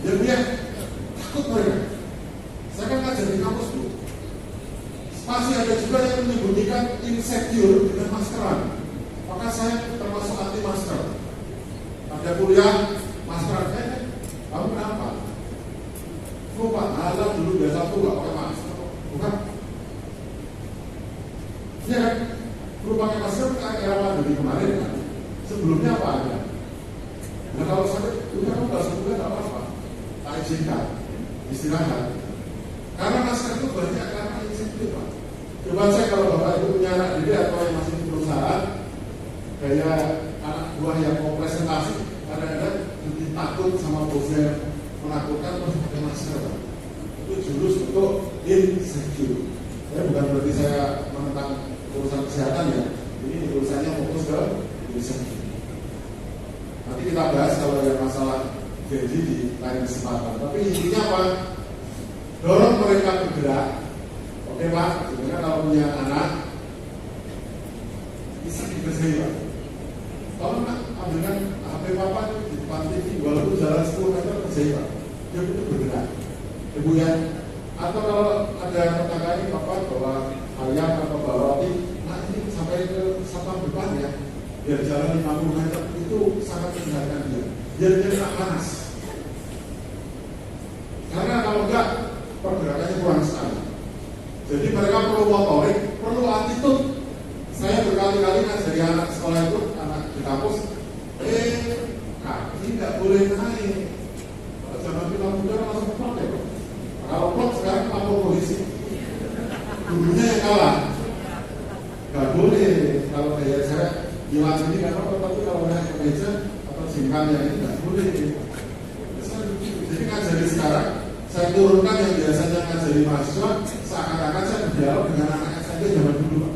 Jadi dia takut mereka. Saya kan ngajar di kampus tuh. Masih ada juga yang menyembunyikan insecure dengan maskeran. Maka saya termasuk anti masker. Ada kuliah maskeran, kamu kenapa? Lupa, ada dulu biasa tuh gak pakai masker, bukan? Iya kan? Perlu pakai masker kan era pandemi kemarin kan? Sebelumnya apa ada? Nah kalau sakit, udah kamu gak sembuh gak apa-apa. Tak izinkan, istirahat. Karena masker itu banyak karena insecure Pak. Coba cek kalau bapak ibu punya anak didik atau yang masih di perusahaan, kayak anak buah yang mau presentasi, kadang-kadang lebih takut sama bosnya, menakutkan terus pakai masker. Itu jurus untuk insecure. Saya bukan berarti saya menentang urusan kesehatan ya. Ini urusannya fokus ke insecure. Nanti kita bahas kalau ada masalah gaji di lain kesempatan. Tapi intinya apa? Dorong mereka bergerak. Oke Pak, sebenarnya punya anak, bisa dikasih Pak. Kalau nak ambilkan HP papa di depan TV, walaupun jalan 10 meter kerjai Pak, dia butuh bergerak. Ibu ya, atau kalau ada tetangga ini papa bawa ayam atau bawa roti, nah ini sampai ke satpam depan ya, biar jalan 50 meter itu sangat mendengarkan dia. Biar dia tak panas. Karena kalau enggak, pergerakannya kurang sekali. Jadi mereka perlu motorik, perlu attitude. Saya berkali-kali ngajari anak sekolah itu, anak di kampus, kaki nggak boleh naik. Kalau zaman kita muda langsung plot ya, Bro. Kalau plot sekarang lapor polisi. Gurunya yang kalah. Nggak boleh. Kalau kayak saya hilang ini nggak apa-apa, tapi kalau naik ke meja atau singkangnya ini nggak boleh. Jadi ngajari sekarang, saya turunkan yang biasanya ngajari mahasiswa, seakan-akan saya berdialog dengan anak SMP zaman dulu, Pak.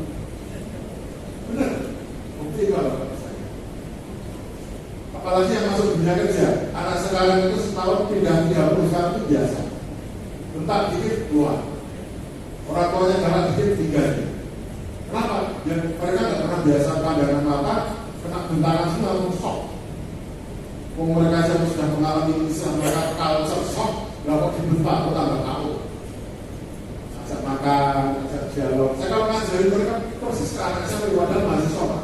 Benar? Bukti kalau saya. Apalagi yang masuk dunia kerja, anak sekarang itu setahun pindah 30 kali itu biasa. Bentar dikit keluar. Orang tuanya jalan dikit tinggal. Kenapa? Ya, mereka nggak pernah biasa pandangan mata, kena bentaran semua langsung shock. Mereka yang sudah mengalami kisah mereka culture shock, lalu dibentak, kok tambah tahu. Ajak makan, ajak dialog. Saya kalau ngajarin mereka persis ke anak saya padahal mahasiswa.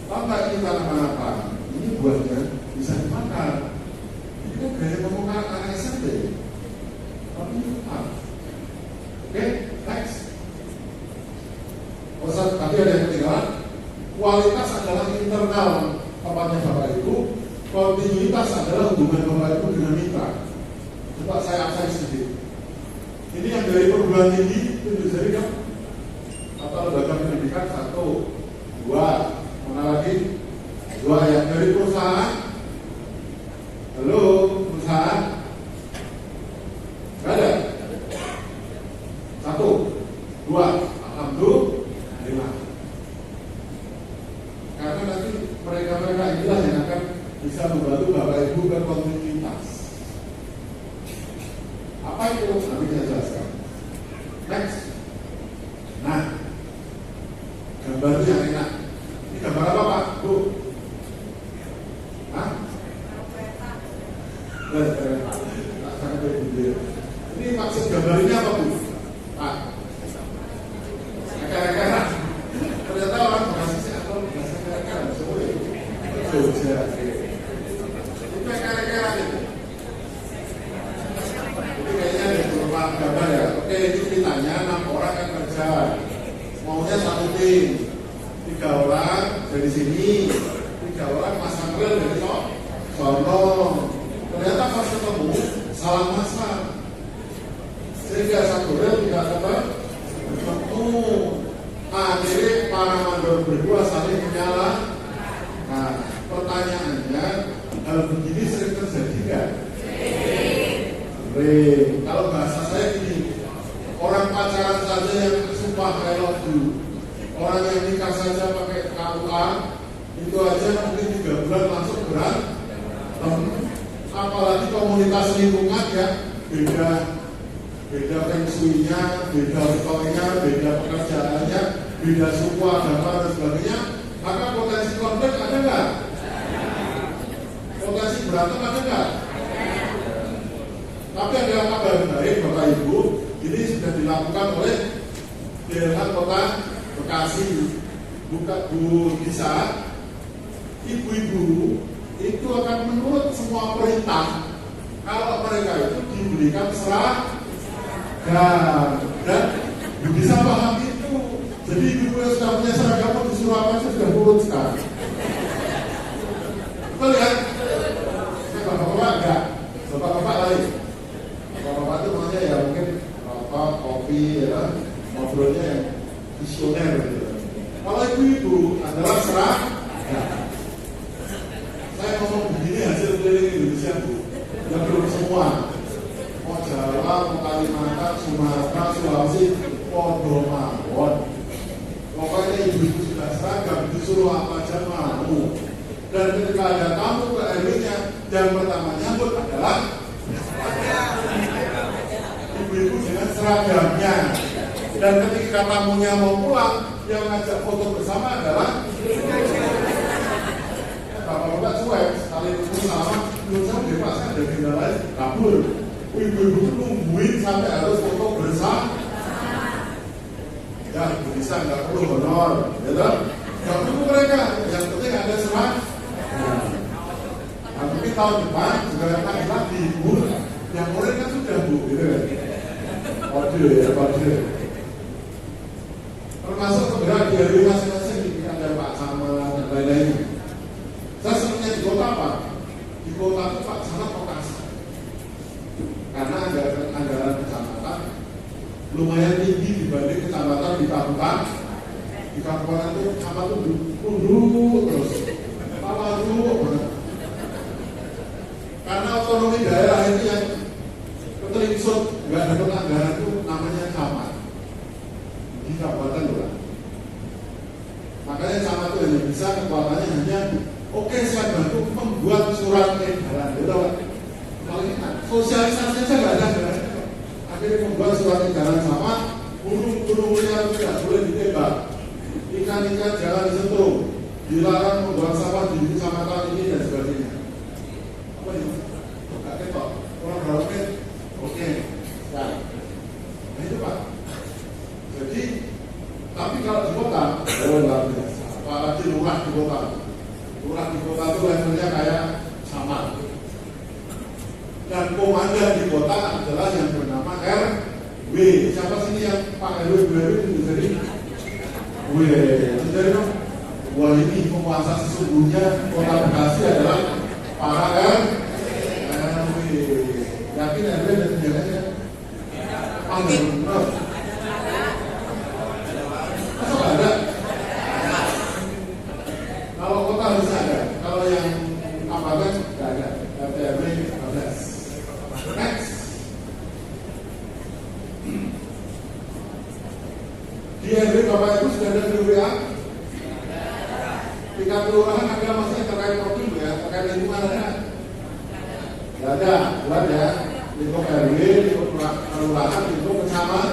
Tahu nggak ini tanaman apa? Ini buahnya bisa dimakan. Ini kan gaya ngomong anak SMP. Tapi itu apa? Oke, next. Tadi ada yang ketinggalan. Kualitas adalah internal tempatnya Bapak Ibu. Kontinuitas adalah hubungan Bapak Ibu dengan mitra. Coba saya absen sedikit. Ini yang dari perguruan tinggi tunjuk jari kan? Atau lembaga pendidikan 1, 2, mana lagi? 2 yang dari perusahaan. Halo, perusahaan? Gak ada? 1, 2, alhamdulillah. Karena nanti mereka-mereka inilah yang akan bisa membantu Bapak Ibu berkontinuitas. Apa itu? Nanti saya jelaskan. Next. Nah, gambar yang enak. Ini gambar apa Pak? Bu? Hah? Ini maksud gambar ini apa Bu? Pak? Kira-kira. Ternyata orang bahasa atau bahasa kira-kira. Jogja. Gambar ya, oke ini ceritanya 6 orang kan kerja, maunya 1 tim, 3 orang dari sini, 3 orang masang rel dari sono. Ternyata pas ketemu salah masang, sehingga 1 rel tidak ketemu. Akhirnya para mandor berdua saling menyala. Nah, pertanyaannya, hal begini sering terjadi nggak? Kalau bahasa saya gini, orang pacaran saja yang sumpah I love you, orang yang nikah saja pakai KUA, itu aja mungkin 3 bulan langsung berantem. Apalagi komunitas lingkungan ya, beda feng shui-nya, beda ritualnya, beda pekerjaannya, beda suku, agama dan sebagainya. Maka potensi konflik ada nggak? Potensi berantem ada nggak? Tapi ada kabar baik Bapak Ibu, ini sudah dilakukan oleh DLH Kota Bekasi. Bu Bisa, ibu-ibu itu akan menurut semua perintah kalau mereka itu diberikan seragam, dan Bu Bisa paham itu. Jadi ibu yang sudah punya seragam disuruh apa sudah nurut sekarang. Betul ya? Bapak-bapak enggak? Bapak-bapak lain. Bapak itu makanya ya mungkin rokok, kopi, ya, ngobrolnya yang visioner gitu. Kalau ibu-ibu adalah seragam. Saya ngomong begini hasil keliling Indonesia Bu, ya belum semua. Mau Jawa, mau Kalimantan, Sumatera, Sulawesi, podo mawon. Pokoknya ibu-ibu sudah seragam, disuruh apa aja mau. Dan ketika ada tamu ke RW-nya, yang pertama nyambut adalah ibu-ibu dengan seragamnya. Dan ketika tamunya mau pulang, yang ngajak foto bersama adalah bapak-bapak cuek, sekali ketemu salaman, menurut saya bebas kan ada agenda lain, kabur. Ibu-ibu itu nungguin sampai harus foto bersama. Ya, bisa nggak perlu honor, ya kan? Nggak perlu mereka, yang penting ada semangat. Nah, tapi tahun depan juga lagi Bu, yang murid kan sudah Bu, gitu kan? Kode. Termasuk sebenarnya di hari masing-masing ada Pak Sama dan lain-lain. Saya senangnya di kota Pak, di kota itu Pak sangat perkasa. Karena anggaran kecamatan lumayan tinggi dibanding kecamatan di kabupaten. Di kabupaten itu kecamatan itu tunduk terus, dulu. Karena otonomi daerah itu yang keteringsut, nggak ada anggaran itu namanya camat di kabupaten loh. Makanya camat itu hanya bisa kekuatannya hanya oke, saya bantu membuat surat edaran, gitu. Sosialisasi saja nggak ada. Akhirnya membuat surat edaran sama burung-burungnya tidak boleh ditembak, ikan-ikan jangan disentuh, dilarang membuang sampah di kecamatan ini dan sebagainya. Apa ini? Nggak ketok, orang berapa? Oke, nah itu Pak. Jadi, tapi kalau di kota, luar biasa. Apalagi lurah di kota. Lurah di kota itu levelnya kayak sama. Dan komandan di kota adalah yang bernama RW. Siapa sini yang Pak RW itu jadi W. Jadi wah ini penguasa sesungguhnya kota Bekasi adalah para RW. Yakin RW dan jalannya? Benar. Masa ada? Kalau kota harus ada. Kalau yang kabupaten nggak ada. RW ada. Next. Di RW Bapak Ibu sudah ada WA. Tingkat kelurahan ada masalah terkait problem ya, terkait lingkungan ada. Tidak ada, buat ya. Lingkup RW, lingkup kelurahan, lingkup kecamatan.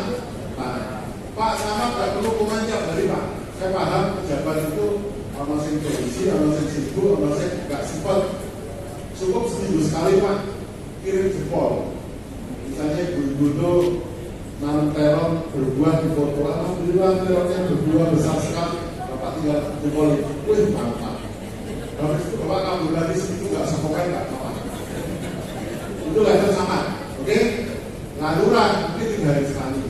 Pak sama nggak perlu komentar dari Pak. Saya paham pejabat itu orang yang berisi, orang yang sibuk, orang yang nggak sempat. Cukup seminggu sekali Pak kirim jempol. Misalnya ibu-ibu itu nanam terong berbuah di foto, alhamdulillah terongnya berbuah besar sekali. Bapak tinggal jempol itu, wih mantap. Habis itu Bapak kabur lagi segitu nggak sepokai nggak apa-apa. Itu level sama, oke? Laluran ini 3 hari sekali.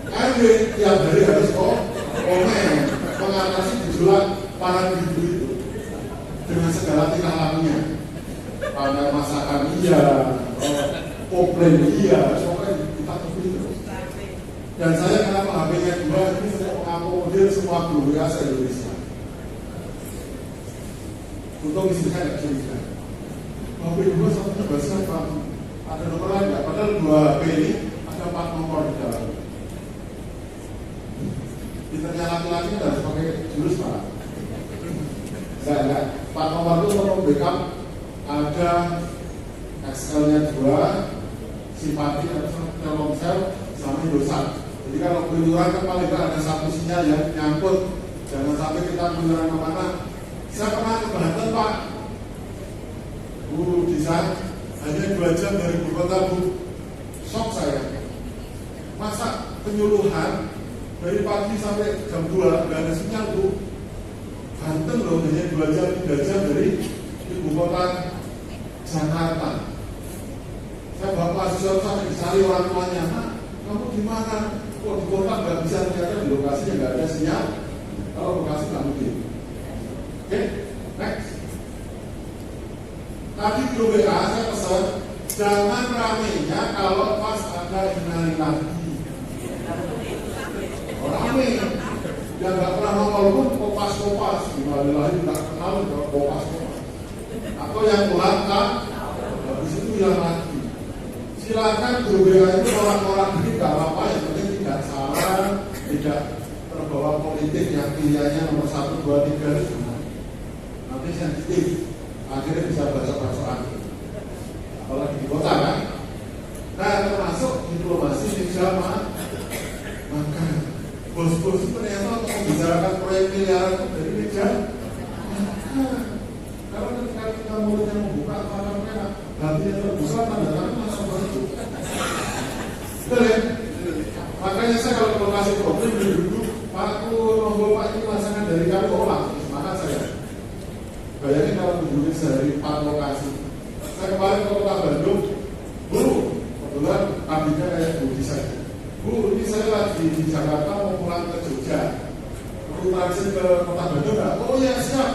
RW tiap hari harus komen mengatasi gejolak para ibu itu dengan segala tingkah lakunya. Pada masakan iya, komplain iya, pokoknya kita terus. Dan saya kenapa HP-nya 2 ini saya mengakomodir semua guru ya se-Indonesia. Untuk istrinya nggak cerita. HP 2 satunya bahasa Pak. Ada nomor lain nggak? Padahal 2 HP ini ada 4 nomor di dalam. Pinternya laki-laki harus pakai jurus Pak. Enggak. 4 nomor itu untuk backup. Ada Excel-nya 2, simpati atau Telkomsel sama Indosat. Jadi kalau keluyuran kan paling nggak ada satu sinyal yang nyangkut. Jangan sampai kita keluyuran kemana. Saya pernah ke Banten Pak. Bu Disa, hanya 2 jam dari ibu kota Bu. Shock saya. Masa penyuluhan dari pagi sampai jam 2 nggak ada sinyal Bu. Banten loh hanya 2 jam 3 jam dari ibu kota Jakarta. Saya bawa mahasiswa sampai dicari orang tuanya, Nah, kamu di mana? Kok di kota nggak bisa, ternyata di lokasinya nggak ada sinyal. Kalau lokasi nggak mungkin. Oke, next. Tadi di WA saya pesan jangan ramenya kalau pas ada kenali lagi. Rame, yang nggak pernah nongol pun kopas-kopas, gimana lagi nggak kenal kalau kopas-kopas. Atau yang ulang kan, habis itu yang lagi. Silakan grup WA itu orang-orang ini nggak apa-apa, yang penting tidak salah, tidak terbawa politik yang pilihannya nomor 1, 2, 3 itu nanti sensitif, akhirnya bisa baca-bacaan. Apalagi di kota kan. Nah termasuk diplomasi di zaman bos-bos ternyata untuk membicarakan proyek miliaran itu dari meja. Karena ketika kita mulutnya membuka tangan mereka, hatinya terbuka, tanda tangan langsung masuk. Betul ya? Makanya saya kalau lokasi problem duduk, Pak Nonggo Pak ini masakan dari kami olah, semangat saya. Bayangin kalau kunjungi sehari 4 lokasi. Saya kemarin ke kota Bandung, Bu, kebetulan pabriknya kayak Budi saja. Bu, ini saya lagi di Jakarta mau pulang ke Jogja. Perlu transit ke kota Bandung nggak? Oh ya siap,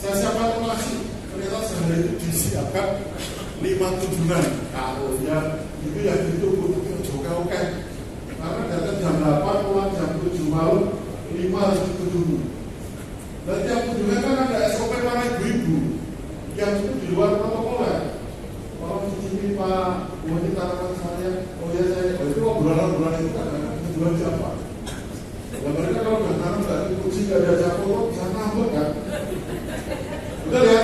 saya siapkan lokasi. Ternyata sehari itu disiapkan 5 kunjungan. Kalau ya itu ya itu butuhnya oke. Karena datang jam 8, pulang jam 7 malam, 5 harus dikunjungi. Dan tiap kunjungan kan ada SOP para ibu-ibu yang itu di luar protokol ya. Kalau cicipi Pak, mau di tanaman saya, oh ya saya, itu obrolan-obrolan itu kan tujuan siapa? Ya mereka kalau udah tanam nggak dikunci, nggak diajak foto, bisa ngambek kan? Betul ya?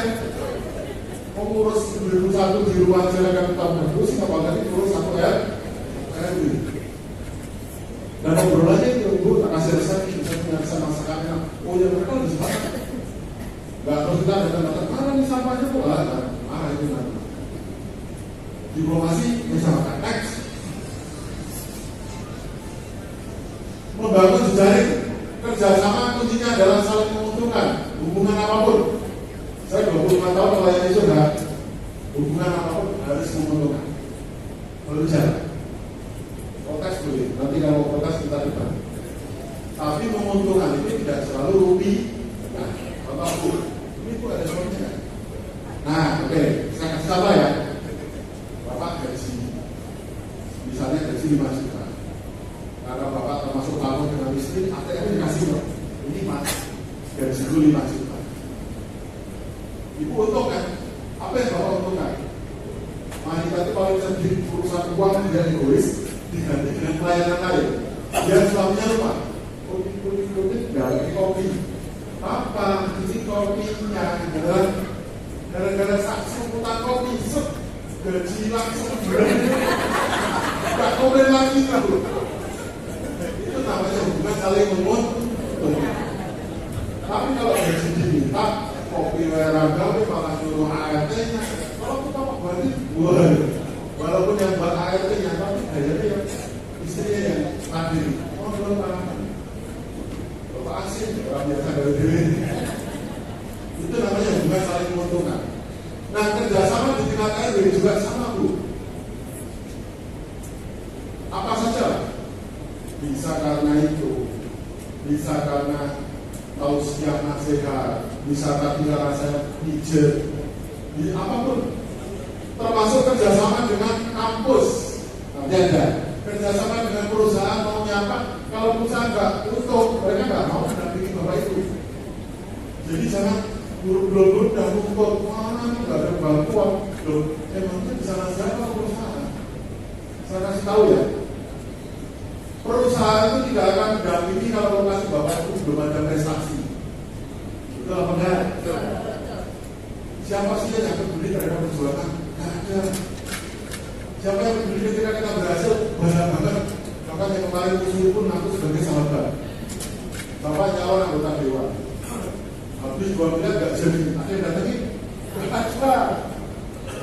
Mau ngurus 2001 di ruang silakan tahun terus, nggak bakal ngurus satu ya? Dan obrolannya itu, Bu, tak kasih resep, saya punya resep masakannya. Oh ya mereka lebih semangat. Nggak terus kita datang-datang, mana nih sampahnya tuh? Itu nanti. Diplomasi bisa makan next. Membangun jejaring kerjasama kuncinya adalah saling menguntungkan hubungan apapun. Saya 25 tahun melayani surga, hubungan apapun harus menguntungkan. Lalu jalan. Protes boleh, nanti kalau protes kita debat. Tapi menguntungkan itu tidak selalu rugi. Nah, apapun ini tuh ada soalnya. Nah, oke, saya kasih contoh ya. Bapak gaji, misalnya gaji 5 juta. Karena Bapak termasuk tamu dengan istri, ATM dikasih loh. Ini Mas, gaji dulu 5 juta. Ibu untung kan? Apa yang Bapak untungkan? Wanita itu paling sedih urusan uang tidak egois, diganti dengan pelayanan lain. Dia suaminya lupa. Kopi, ganti kopi. Papa, ini kopinya gara-gara saksi putar kopi, gaji langsung nggak komplain lagi kan? Itu namanya hubungan saling menguntungkan. Tapi kalau gaji diminta, kopi weragawi malah suruh ART-nya. Kalau kita mau berarti walaupun yang buat ART-nya, tapi gayanya yang istrinya yang hadir. Oh belum paham. Bapak asing, orang biasa dari diri. Itu namanya hubungan saling menguntungkan. Nah, kerjasama di tingkat RW juga sama, Bu. Apa saja? Bisa karena itu, bisa karena tausiah nasihat, bisa tadi karena saya pijet, di apapun. Termasuk kerjasama dengan kampus. Nanti ada kerjasama dengan perusahaan mau nyapa. Kalau perusahaan nggak untung, mereka nggak mau mendampingi Bapak itu. Jadi jangan buru-buru dan ngumpul, mana nggak ada bantuan. Loh, emangnya bisa nasihat apa perusahaan? Saya kasih tahu ya, perusahaan itu tidak akan mendampingi kalau lokasi Bapak itu belum ada prestasi. Betul apa enggak? Siapa sih yang peduli terhadap perjuangan? Nggak ada. Siapa yang peduli ketika kita berhasil? Banyak banget. Bahkan yang kemarin musuh pun aku sebagai sahabat. Bapak nyalon anggota dewan. Habis 2 miliar nggak jadi. Ada yang datangin, berkacau.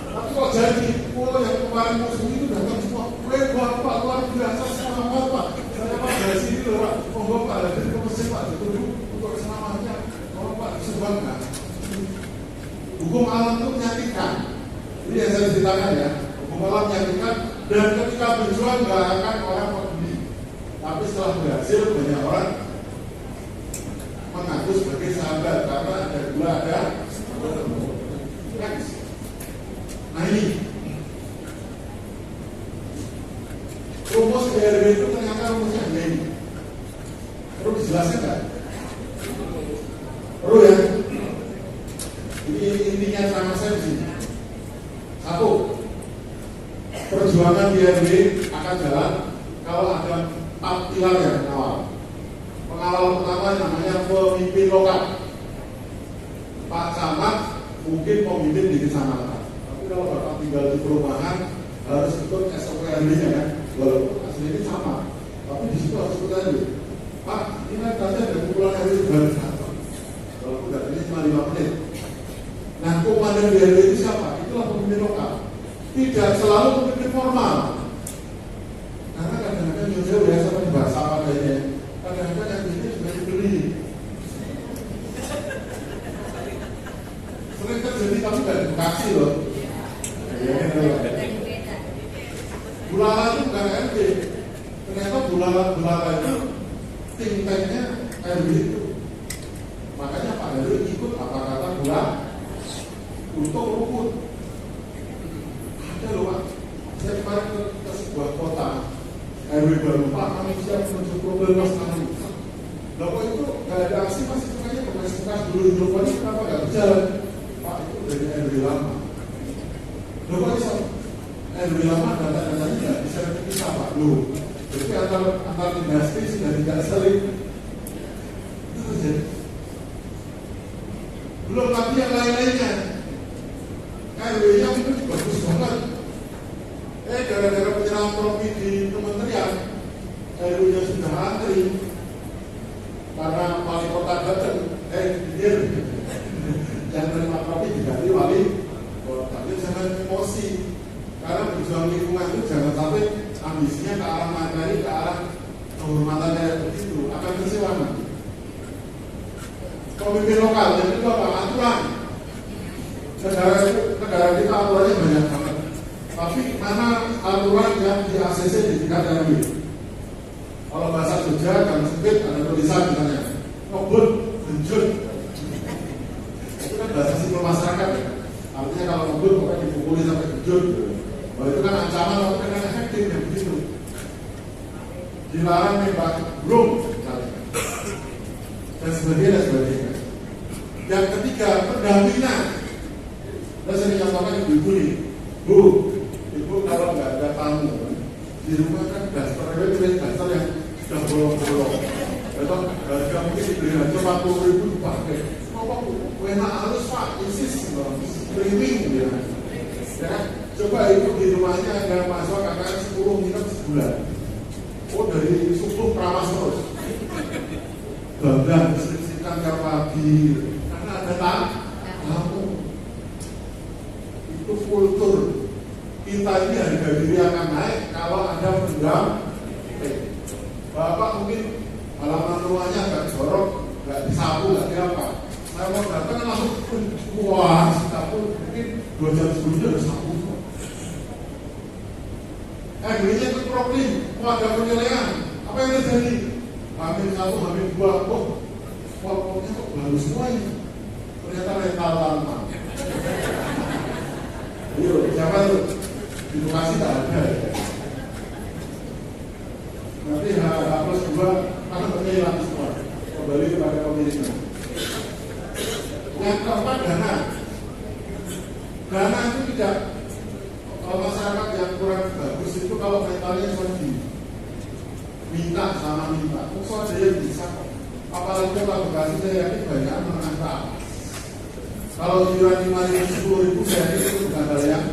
Tapi kok jadi? Oh yang kemarin musuh itu datang semua. Bapak luar biasa semangat Pak. Saya Pak dari sini loh Pak. Monggo Pak dari ke mesin Pak dituju untuk keselamatannya. Kalau Pak disebut nggak? Hukum alam itu menyakitkan. Ini yang saya ceritakan ya. Hukum alam menyakitkan dan ketika berjuang nggak akan orang peduli. Tapi setelah berhasil banyak orang mengaku sebagai sahabat karena ada dua ada. Nah ini rumus PRB itu ternyata rumusnya ini. Perlu dijelaskan nggak? Perlu ya? Ini intinya sama saya di sini. 1. Perjuangan PRB akan jalan kalau ada 4 pilar yang mengawal. Pengawal pertama namanya pemimpin lokal. Pak Camat mungkin pemimpin di kecamatan. Tapi kalau Bapak tinggal di perumahan harus ikut SOP RW-nya kan. Walaupun aslinya sama, tapi di situ harus ikut RW. Pak, ini kan tadi ada kumpulan RW baru satu. Walaupun nggak ini cuma 5 menit. Nah, komandan di RW itu siapa? Itulah pemimpin lokal. Tidak selalu pemimpin formal. Karena kadang-kadang Yosef biasa bahasa apa adanya. Kadang-kadang yang ini sudah dibeli. Sering terjadi tapi nggak dikasih loh. Bulala itu bukan RW. Ternyata bulala itu tingkatnya RW itu. Makanya Pak Heru ikut apa kata bulala untuk rukun. Ada loh Pak. Saya kemarin ke sebuah kota RW baru, Pak kami siap menuju problem mas kami. Loh kok itu nggak ada aksi mas, itu kayaknya bekas-bekas dulu ini kenapa nggak berjalan? Pak itu dari RW lama. Loh kok bisa RW lama data-datanya nggak bisa dipisah Pak? Loh, jadi antar dinasti sudah tidak saling itu terjadi. Belum lagi yang lain-lainnya. RW-nya itu bagus banget. Gara-gara penyerahan trofi di kementerian, RW-nya sudah antri. Karena wali kota datang, dia yang terima trofi diganti wali kota. Tapi jangan emosi. Karena berjuang lingkungan itu jangan sampai ambisinya ke arah materi, ke arah kehormatan kayak begitu, akan kecewa nanti. Pemimpin lokal, yang kedua Pak, aturan. Negara kita aturannya banyak banget. Tapi mana aturan yang di ACC di tingkat RW? Kalau bahasa Jogja, kan sempit, ada tulisan misalnya ngebut, genjut. Itu kan bahasa simpel masyarakat ya. Artinya kalau ngebut, pokoknya dipukuli sampai genjut. Bahwa itu kan ancaman, tapi kan efektif yang begitu. Dilarang nembak belum, dan sebagainya. Yang ketiga, pendampingan. Saya sering contohkan ibu nih, Bu, ibu kalau nggak ada tamu di rumah kan daster yang sudah bolong-bolong. Betul, harga mungkin diberi aja 40.000 dipakai. Apa enak halus Pak, isis, streaming ya. Ya, coba ibu di rumahnya ada mahasiswa KKN 10 minum sebulan. Oh dari subuh keramas terus. Bangga deskripsikan tiap pagi karena ada tamu. Itu kultur kita ini harga diri akan naik kalau ada pendamping. Bapak mungkin halaman rumahnya agak jorok, nggak disapu, nggak apa. Saya mau datang langsung wah, sapu mungkin 2 jam sebelumnya udah sapu. Belinya ikut problem, mau ada penilaian. Apa yang terjadi? Hamil 1, hamil 2, pokoknya kok baru semua ini. Ternyata rental tanpa. Ayo, siapa itu? Di Bekasi tak ada ya. Nanti H+2 akan ternyata semua. Kembali kepada pemiliknya. Yang keempat, dana. Dana itu tidak, kalau masyarakat yang kurang bagus itu kalau mentalnya sedih, minta sama minta. Kok ada yang bisa kok. Apalagi kalau Bekasi saya yakin banyak menengah ke atas. Kalau iuran 5.000, 10.000 saya yakin itu bukan hal yang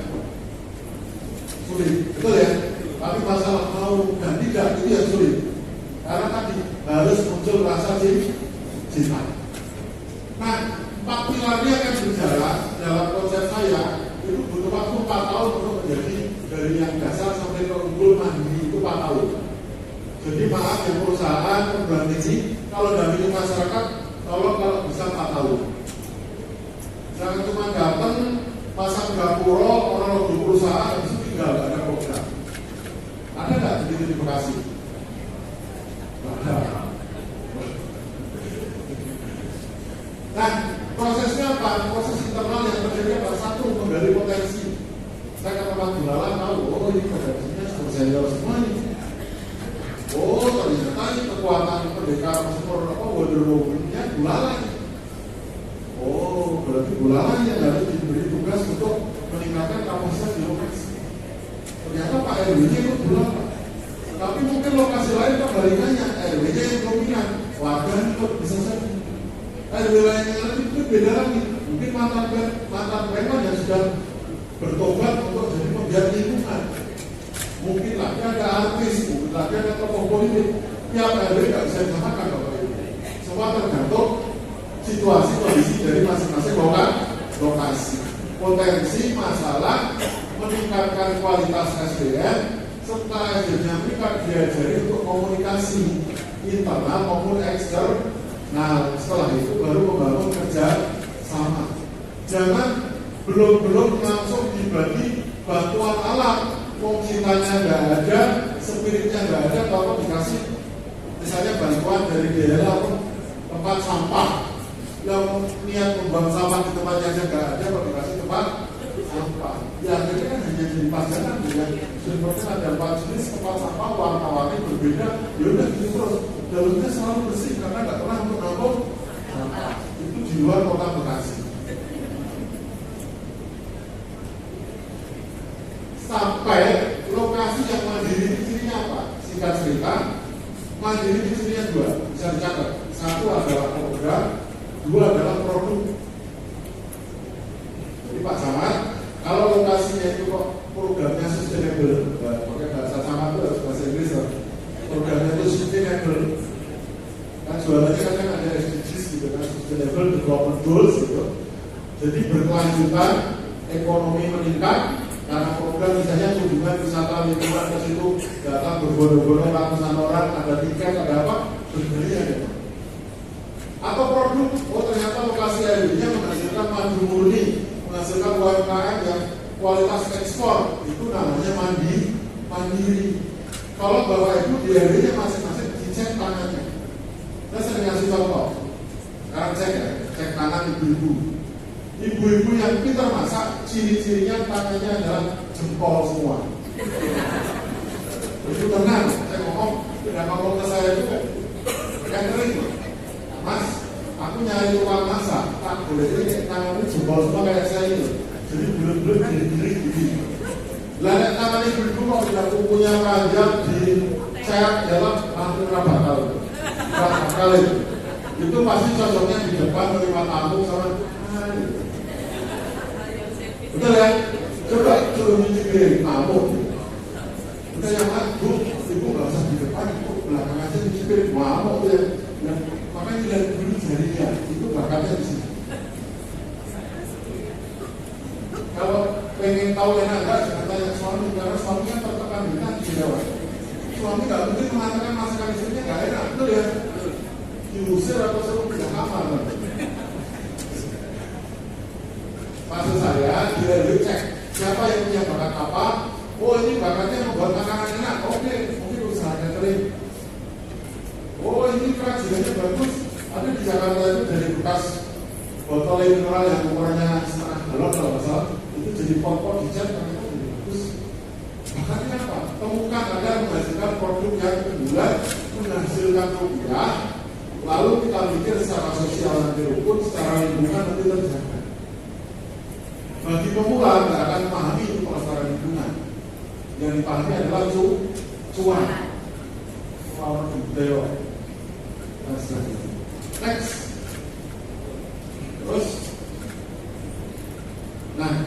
sulit, betul ya? Tapi masalah mau dan tidak itu yang sulit. Karena tadi harus muncul rasa cinta. Nah, 4 pilarnya akan berjalan dalam konsep saya itu butuh waktu 4 tahun untuk menjadi dari yang dasar sampai ke unggul mandiri itu 4 tahun. Jadi maaf yang perusahaan perguruan tinggi kalau dampingi masyarakat tolong kalau bisa 4 tahun. Jangan cuma datang pasang gapura orang di perusahaan habis itu tinggal nggak ada program. Ada nggak begitu di Bekasi? Ada. Nah, prosesnya apa? Proses internal yang terjadi apa? Satu, menggali potensi. Saya kata Pak Gulala tahu, oh ini potensinya senior semua ini. Oh ternyata ini kekuatan pendekar Mas Wonderwoman-nya Gulala. Oh berarti Gulala yang harus diberi tugas untuk meningkatkan kapasitas di lokasi. Ternyata Pak RW-nya itu Gulala. Tapi mungkin lokasi lain kebalikannya, RW-nya yang dominan, warga itu bisa saja. RW lainnya itu beda lagi. Mungkin mantan preman yang sudah bertobat untuk jadi penggiat lingkungan. Mungkin lagi ada artis, mungkin lagi ada tokoh politik. Tiap RW nggak bisa disamakan Bapak Ibu. semua tergantung situasi kondisi dari masing-masing lokasi. Potensi masalah meningkatkan kualitas SDM serta SDM-nya meningkat diajari untuk komunikasi internal maupun eksternal. Nah, setelah itu baru membangun kerja sama. Jangan belum langsung dibagi bantuan alat, fungsinya nggak ada, spiritnya nggak ada, kalau dikasih misalnya bantuan dari daerah tempat sampah, yang niat membuang sampah di tempatnya aja nggak ada, kalau dikasih tempat sampah, ya akhirnya kan hanya jadi pajangan dengan sebenarnya ada 4 jenis tempat sampah warna-warni berbeda, ya udah gitu terus, dalamnya selalu bersih karena nggak pernah untuk nampung sampah. Itu di luar kota Bekasi. Sampai lokasi yang mandiri di sini apa? Singkat cerita, mandiri di sini dua, bisa dicatat. Satu adalah program, dua adalah produk. Jadi Pak Samad, kalau lokasinya itu kok programnya sustainable, pakai bahasa Samad itu harus bahasa Inggris loh. Programnya itu sustainable. Kan jualannya kan ada SDGs gitu kan, Sustainable Development Goals gitu. Jadi berkelanjutan, ekonomi meningkat. Karena program misalnya kunjungan wisata lingkungan ke situ datang berbondong-bondong ratusan orang, ada tiket, ada apa, berbeli ada. Atau produk, oh ternyata lokasi airnya menghasilkan madu murni, menghasilkan UMKM yang kualitas ekspor, itu namanya mandiri. Kalau Bapak Ibu di airnya masing-masing dicek tangannya. Saya sering ngasih contoh. Sekarang cek tangan ibu-ibu. Ibu-ibu yang pintar masak, ciri-cirinya tangannya adalah jempol semua. Itu tenang, saya ngomong ke saya juga. Catering, Mas, aku nyari tukang masak, tak boleh ini tangannya jempol semua kayak saya itu. Jadi belum diri gini. Lalu tangan ibu-ibu kalau tidak kukunya panjang di cerak dalam hampir berapa kali. Itu pasti cocoknya di depan menerima tamu sama. Betul ya? Coba nyicipin tamu. Kita yang Bu, ibu nggak usah di depan, ibu belakang aja nyicipin mau ya. Makanya lihat dulu jarinya, itu bakatnya di sini. Kalau pengen tahu enak nggak, jangan tanya suami, karena suaminya tertekan dengan dijawab. Suami nggak mungkin mengatakan masakan istrinya nggak enak, betul ya? Diusir atau suruh pindah kamar. Maksud saya, dia cek siapa yang punya bakat apa. Oh ini bakatnya membuat makanan enak, oke, mungkin usaha catering. Oh ini kerajinan bagus, ada di Jakarta itu dari bekas botol mineral yang ukurannya setengah galon kalau nggak salah, itu jadi pot-pot dicat karena itu jadi bagus. Bakatnya apa? Temukan ada menghasilkan produk yang kedua, menghasilkan rupiah, lalu kita mikir secara sosial nanti rukun, secara lingkungan nanti terjaga. Bagi pemula nggak akan memahami itu pelestarian lingkungan. Yang dipahami adalah cuan. Power budaya. Next. Terus, nah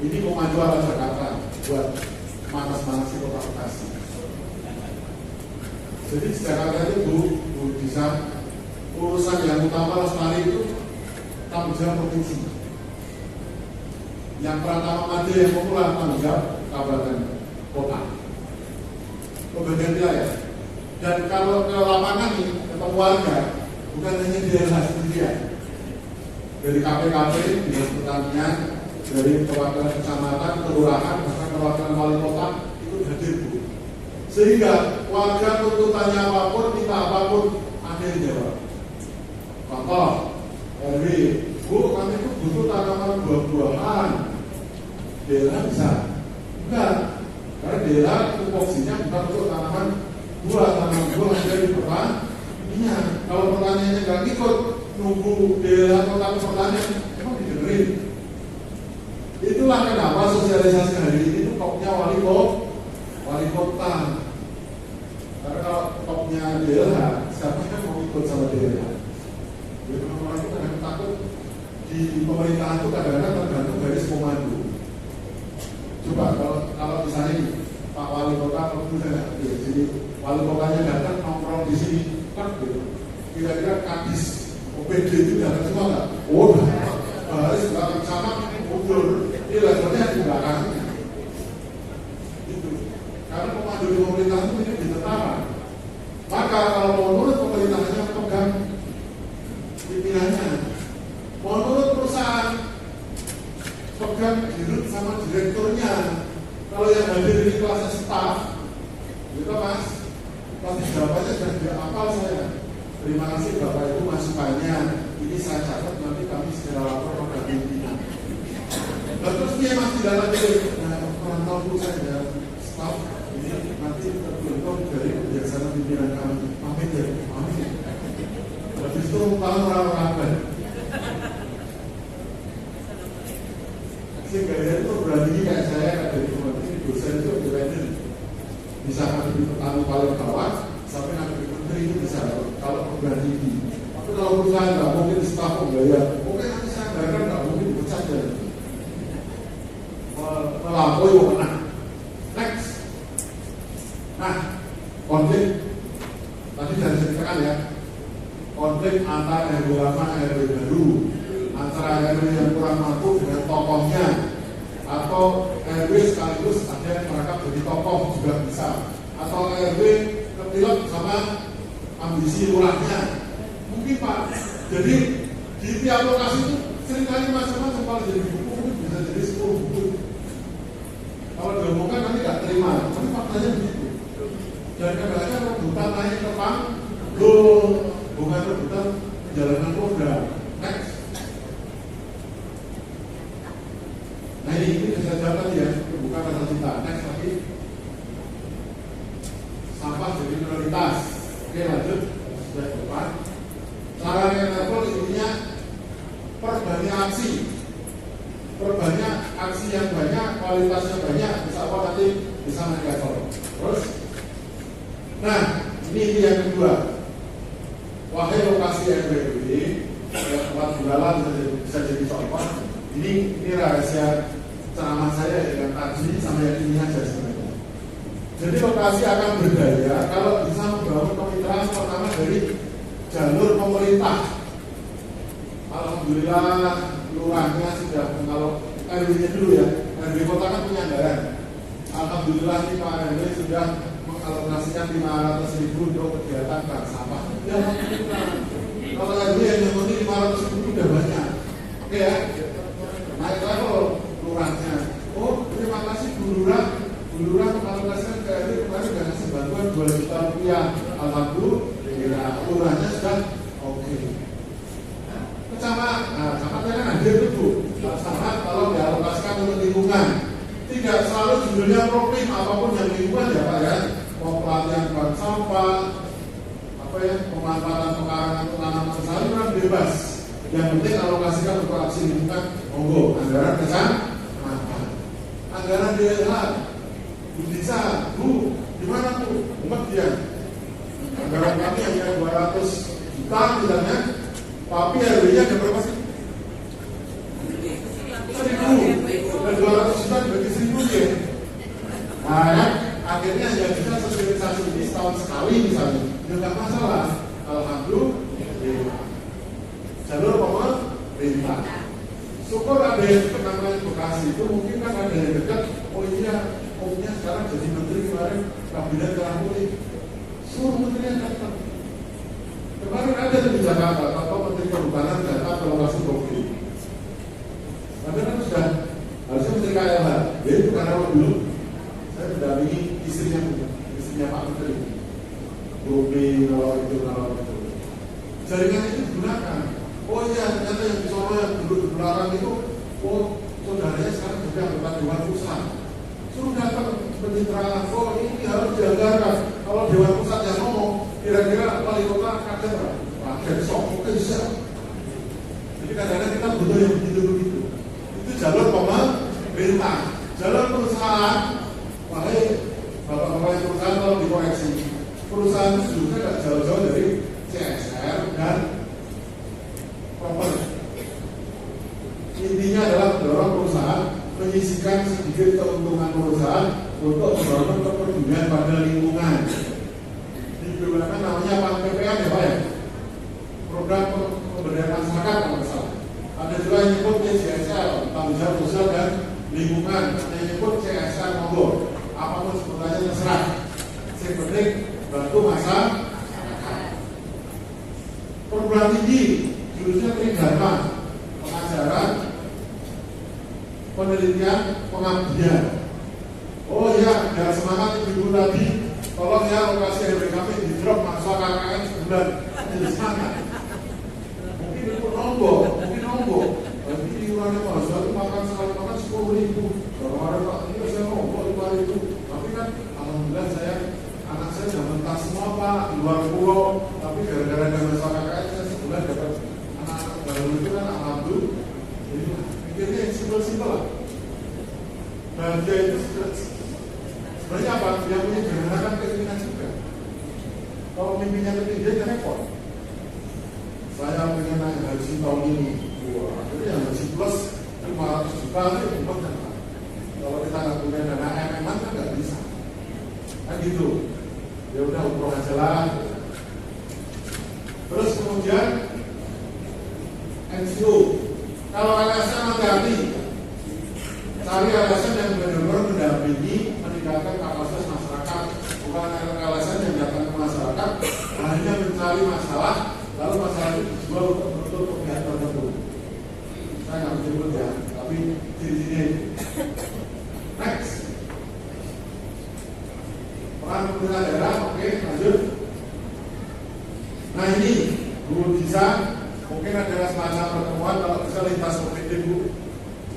ini kemajuan Jakarta buat manas-manasi kota Bekasi. Jadi di Jakarta itu Bu bisa urusan yang utama lestari itu tanggung jawab provinsi. Yang pertama mati yang populer tanggung jawab kabupaten kota, pembagian wilayah. Dan kalau ke lapangan nih, ketemu warga, bukan hanya di daerah sendirian, dari KPKP, dinas pertanian, dari perwakilan kecamatan, kelurahan, bahkan perwakilan wali kota itu hadir Bu. Sehingga warga tuntutannya apapun, minta apapun, ada yang jawab. Contoh, RW, Bu, kami itu butuh tanaman buah-buahan. Daerah bisa? Enggak. Karena daerah tupoksinya bukan untuk tanaman buah yang dari pertanian. Kalau pertaniannya nggak ikut, nunggu daerah kota pertanian, emang didengerin. Itulah kenapa sosialisasi hari ini itu topnya wali kota. Karena kalau topnya daerah, siapa yang mau ikut sama daerah? Jadi orang itu kadang takut di pemerintahan itu kadang-kadang tergantung garis komando. Coba kalau misalnya Pak Wali Kota kalau misalnya jadi wali kotanya datang nongkrong di sini kan gitu. kira-kira kadis OPD itu dapat semua nggak? Oh, harus belakang sama mundur. Ini levelnya di belakangnya. Itu. Karena pemandu di pemerintah itu ini di tentara. Maka kalau menurut pemerintahnya pegang pimpinannya, menurut perusahaan pegang dirut sama direkturnya. Kalau yang hadir di kelas staff, gitu mas, pasti jawabannya sudah tidak hafal saya. Terima kasih Bapak Ibu masukannya. Ini saya catat nanti kami segera lapor kepada pimpinan. Dan terus dia masih dalam itu, kurang tahu saya staff ini nanti terbentuk dari kebijaksanaan pimpinan kami. Amin ya, amin. Habis itu tahu orang-orang sehingga dia itu berani kayak saya dari pemerintah dosen itu independen. Bisa nanti di petani paling bawah sampai nanti di menteri itu bisa kalau berani ini. Tapi kalau perusahaan nggak mungkin staf pembayar, mungkin nanti saya bayarkan nggak mungkin dipecat ya. Melampaui wewenang. Next. Nah, konflik tadi sudah ceritakan ya. Konflik antara RW lama RW baru, antara RW yang kurang mampu dengan tokohnya, atau RW sekaligus ada yang merangkap jadi tokoh juga bisa, atau RW kepilot sama ambisi lurahnya. Mungkin Pak, jadi di tiap lokasi itu seringkali macam-macam. Kalau jadi buku bisa jadi 10 buku. Kalau diomongkan nanti nggak terima, tapi faktanya begitu. Dan kadang-kadang rebutan naik ke panggung, bukan rebutan perjalanan program. Next. Nah ini saya jawab tadi ya, bukan kata cinta. Next lagi. Sampah jadi prioritas. Oke lanjut. Sudah depan. Cara yang level intinya perbanyak aksi. Perbanyak aksi yang banyak, kualitasnya banyak, bisa apa nanti bisa naik level. Terus, nah ini yang kedua. Wahai lokasi RW yang tempat jualan bisa jadi contoh. Ini rahasia ceramah saya dengan tadi sama yang ini aja sebenarnya. Jadi lokasi akan berdaya kalau bisa membangun kemitraan pertama dari jalur pemerintah. Alhamdulillah lurahnya sudah, kalau RW-nya dulu ya, RW kota kan punya anggaran. Alhamdulillah nih Pak RW sudah mengalokasikan 500.000 untuk kegiatan bank sampah. Ya alhamdulillah. Kalau RW yang nyemoni 500.000 udah banyak. Oke ya. Naik level lurahnya. Oh terima kasih Bu Lurah. Bu Lurah mengalokasikan ke RW kemarin sudah ngasih bantuan 2 juta rupiah. Alhamdulillah lurahnya sudah oke. Kecamatan kan hadir itu. Kecamatan kalau dialokasikan untuk lingkungan, tidak selalu judulnya program apapun yang lingkungan ya Pak ya. Mau pelatihan bank sampah, apa ya, pemanfaatan pekarangan untuk tanaman sayuran bebas. Yang penting alokasikan untuk aksi lingkungan, monggo. Anggaran kecamatan, anggaran DLH, bisa Bu, gimana Bu? Umat dia. Anggaran kami hanya 200 juta misalnya. Tapi RW-nya ada berapa sih? 1.000 dan 200 juta dibagi 1.000 ya. Nah, akhirnya ya bisa sosialisasi ini setahun sekali misalnya, tidak masalah. Alhamdulillah. Jalur pemerintah. Syukur ada yang namanya Bekasi itu mungkin kan ada yang dekat. Oh iya, omnya sekarang jadi menteri kemarin kabinet Kerangkuli. Suruh menterinya datang. Kemarin ada di Jakarta, atau Menteri Perhutanan datang ke lokasi konflik. Tapi kan sudah harusnya Menteri KLH. Dia itu karena dulu saya mendampingi istrinya Pak Menteri. Bukti kalau itu. Jaringan itu digunakan. Oh iya, ternyata yang di Solo yang dulu di belakang itu, oh saudaranya sekarang juga anggota Dewan Pusat. Suruh datang pencitraan. Oh ini harus dianggarkan. Kalau Dewan Pusat yang ngomong, kira-kira wali kota kader rakyat sok bisa. Jadi kadang-kadang kita butuh yang begitu-begitu. Itu jalur pemerintah. Jalur perusahaan, makanya bapak-bapak perusahaan kalau dikoreksi, perusahaan itu juga tidak jauh-jauh dari CSR dan properti. Intinya adalah mendorong perusahaan menyisihkan sedikit keuntungan perusahaan untuk membangun kepedulian pada lingkungan. Di BUMN namanya apa? PPN ya Pak ya? program pemberdayaan masyarakat kalau misalnya. Ada juga yang nyebut CSR, tanggung jawab sosial dan lingkungan. Ada yang nyebut CSR monggo, apapun sebutannya terserah. Yang penting bantu masyarakat. Perguruan tinggi, jurusan Tridharma, pengajaran, penelitian, pengabdian. Oh ya, biar semangat ibu tadi. Tolong ya lokasi RW kami di drop mahasiswa KKN sebulan jadi semangat. Mungkin itu nombok. Nanti iurannya mahasiswa itu makan sekali makan 10.000. Kemarin Pak ini saya nombok 5.000. Tapi kan alhamdulillah anak saya sudah mentas semua Pak di luar pulau. Tapi gara-gara ada mahasiswa KKN saya sebulan dapat anak-anak baru itu kan alhamdulillah. Jadi mikirnya yang simpel-simpel lah. Bahagia itu sebenarnya apa? Yang punya generasi keinginan juga. Kalau mimpinya ketinggi, dia repot. Saya pengen naik haji tahun ini. Wah, akhirnya yang haji plus 500 juta itu gimana? Kalau kita nggak punya dana MM-an kan nggak bisa. Kan gitu. Ya udah umroh aja lah. Terus kemudian NGO. Kalau LSM hati-hati. Cari LSM yang benar-benar mendampingi meningkatkan kapasitas masyarakat, bukan LSM yang datang ke masyarakat hanya mencari masalah, lalu masalah itu dijual untuk menutup kegiatan tertentu. Saya nggak menyebut ya, tapi ciri-ciri. Next, peran pemerintah daerah, oke, lanjut. Nah ini, Bu Disa, mungkin ada semacam pertemuan kalau bisa lintas OPD Bu.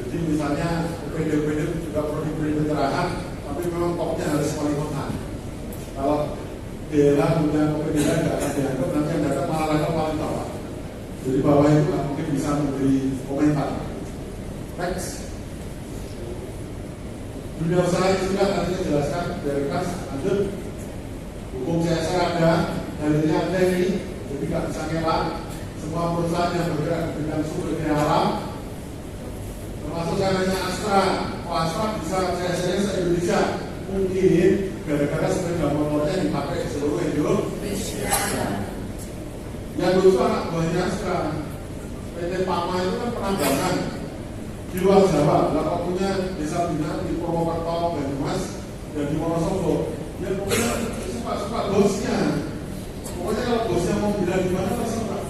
Jadi misalnya OPD juga perlu diberi pencerahan, tapi memang topnya harus wali kota. Kalau daerah punya OPD nggak akan dianggap, nanti yang datang malah level paling bawah. Jadi bawah itu nggak mungkin bisa memberi komentar. Next, dunia usaha itu juga nantinya jelaskan dari kas. Lanjut, hukum CSR ada, dalilnya ada ini, jadi nggak bisa ngelak. Semua perusahaan yang bergerak di bidang sumber daya alam, termasuk saya nanya Astra, Astra bisa CSR se-Indonesia. Mungkin gara-gara sepeda motornya dipakai di seluruh Indonesia. Yang lucu anak buahnya Astra, PT Pama itu kan penambangan di luar Jawa. Kalau punya desa binaan di Purwokerto, Banyumas, dan di Wonosobo, ya pokoknya suka-suka bosnya. Pokoknya kalau bosnya mau bina di mana terserah.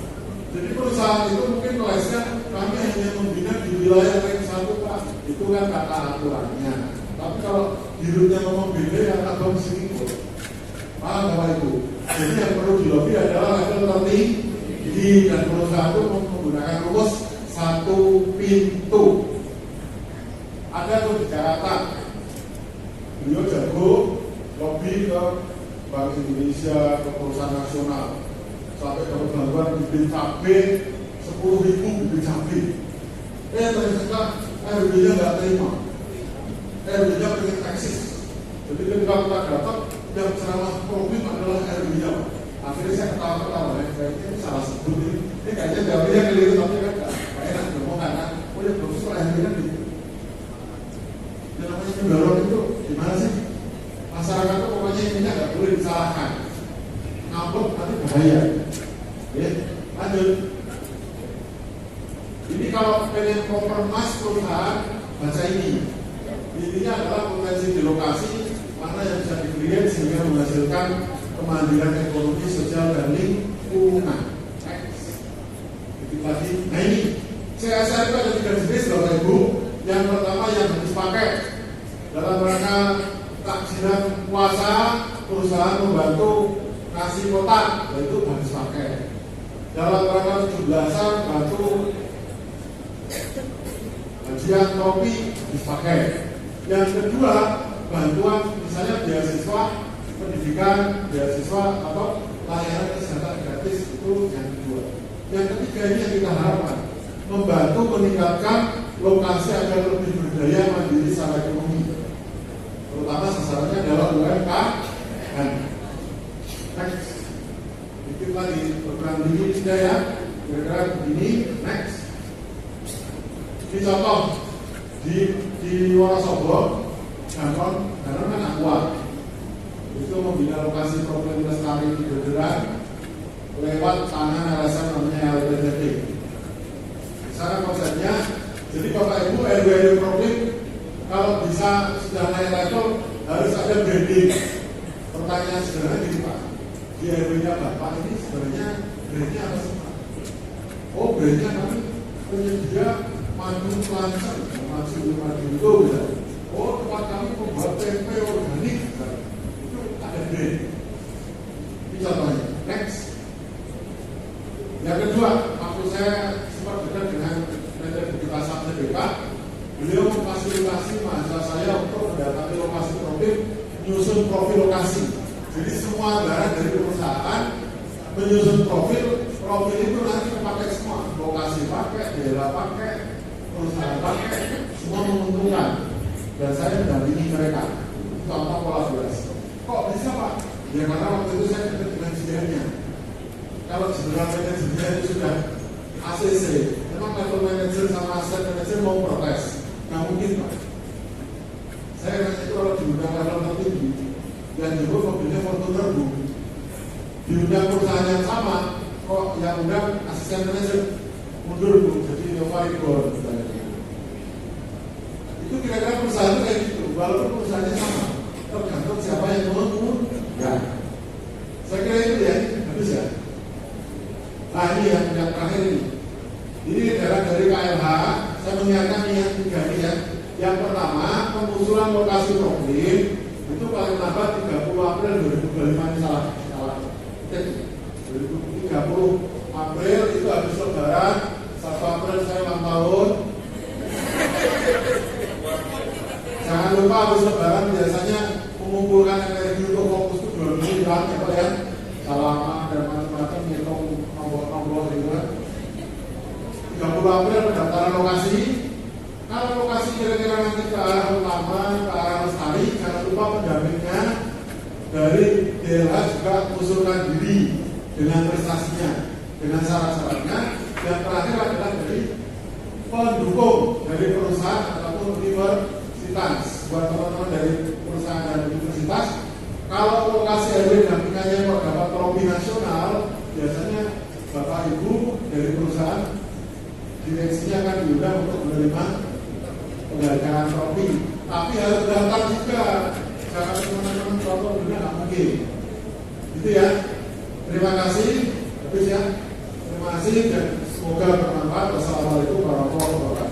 Jadi perusahaan itu mungkin kelasnya kami hanya membina di wilayah ring 1 Pak, itu kan kata aturannya. Tapi kalau dirutnya ngomong beda ya abang selingkuh. Paham Bapak Ibu? Jadi yang perlu dilobi adalah level tertinggi, dan perusahaan itu menggunakan rumus satu pintu. Ada tuh di Jakarta, beliau jago lobby ke Bank Indonesia, ke perusahaan nasional, sampai dapat bantuan bibit cabai 10.000 bibit cabai. Ternyata RW-nya nggak terima. RW-nya pengen eksis. Jadi ketika kita datang, yang ceramah problem adalah RW-nya. Akhirnya saya ketawa-ketawa, kayaknya ini salah sebut ini. Ini kayaknya RW-nya keliru, tapi kan nggak enak ngomong karena, oh ya bagus lah RW-nya gitu. Yang namanya mendorong itu gimana sih? Masyarakat itu pokoknya intinya nggak boleh disalahkan. Ngambek nanti bahaya. Ya, lanjut. Ini kalau pengen kompromis perusahaan, baca ini. Intinya adalah potensi di lokasi mana yang bisa dikreat sehingga menghasilkan kemandirian ekonomi, sosial, dan lingkungan. Lagi. Nah ini, CSR itu ada 3 jenis Bapak Ibu. Yang pertama yang harus dipakai dalam rangka takjilan puasa, perusahaan membantu kasih kotak, itu harus pakai. Dalam rangka 17-an bantu gajian kopi dipakai. Yang kedua, bantuan misalnya beasiswa pendidikan, beasiswa atau layanan kesehatan gratis, itu yang kedua. Yang ketiga ini yang kita harapkan, membantu meningkatkan lokasi agar lebih berdaya mandiri secara ekonomi, terutama sasarannya adalah UMKM. Next, dikit lagi program ini tidak ya, kira-kira begini. Next, ini contoh di Wonosobo, Ganon kan Aqua, itu membina lokasi problem lestari di Gederan. lewat tangan LSM namanya LPDP. Di sana konsepnya, jadi Bapak Ibu RW Profil kalau bisa sudah naik level harus ada branding. Pertanyaan sederhana gini Pak, di RW-nya Bapak ini sebenarnya brandnya apa sih Pak? Oh brandnya kami penyedia madu pelancong, madu itu bisa. Oh tempat kami membuat tempe organik, itu ada brand. Ini contohnya. Next. Yang kedua, waktu saya sempat dekat dengan PT Bukita Sabda BK, beliau memfasilitasi mahasiswa saya untuk mendatangi lokasi profil, menyusun profil lokasi. Jadi semua anggaran dari perusahaan menyusun profil itu nanti dipakai semua, lokasi pakai, daerah pakai, perusahaan pakai, semua menguntungkan. Dan saya mendampingi mereka. Contoh kolaborasi. Kok bisa Pak? Ya karena waktu itu saya dekat dengan GM-nya. Kalau general manajernya itu sudah ACC, memang level manager sama aset manager mau protes, nggak mungkin Pak. Saya rasa itu kalau diundang level tertinggi, yang juga mobilnya Fortuner Bu, diundang perusahaan yang sama, kok yang undang asisten manajer mundur Bu, jadi Nova Igor. Itu kira-kira perusahaan itu kayak gitu, walaupun perusahaannya sama, tergantung siapa yang mau ya. Saya kira itu ya, habis ya. Nah ini yang terakhir ini. Ini dari KLH, saya mengingatkan yang tiga ini ya. Yang pertama, pengusulan lokasi profil itu paling lambat 30 April 2025 ini salah. 30 April itu habis lebaran, 1 April saya ulang tahun. Jangan lupa habis lebaran biasanya mengumpulkan energi untuk fokus itu 2 minggu hilang ya Pak ya. Salaman dan macam-macam ngitung nombor gitu kan. 30 April pendaftaran lokasi. Kalau lokasi kira-kira nanti ke arah utama, ke arah Lestari, jangan lupa pendampingnya dari DLH juga usulkan diri dengan prestasinya, dengan syarat-syaratnya. Yang terakhir adalah dari pendukung dari perusahaan ataupun universitas. Buat teman-teman dari perusahaan dan universitas, kalau lokasi RW dampingannya kalau dapat trofi nasional, biasanya Bapak Ibu dari perusahaan direksinya akan diundang untuk menerima penghargaan trofi. Tapi harus daftar juga, jangan teman-teman contoh dunia nggak mungkin. Itu ya. Terima kasih. Habis ya. Terima kasih dan semoga bermanfaat. Wassalamualaikum warahmatullahi wabarakatuh.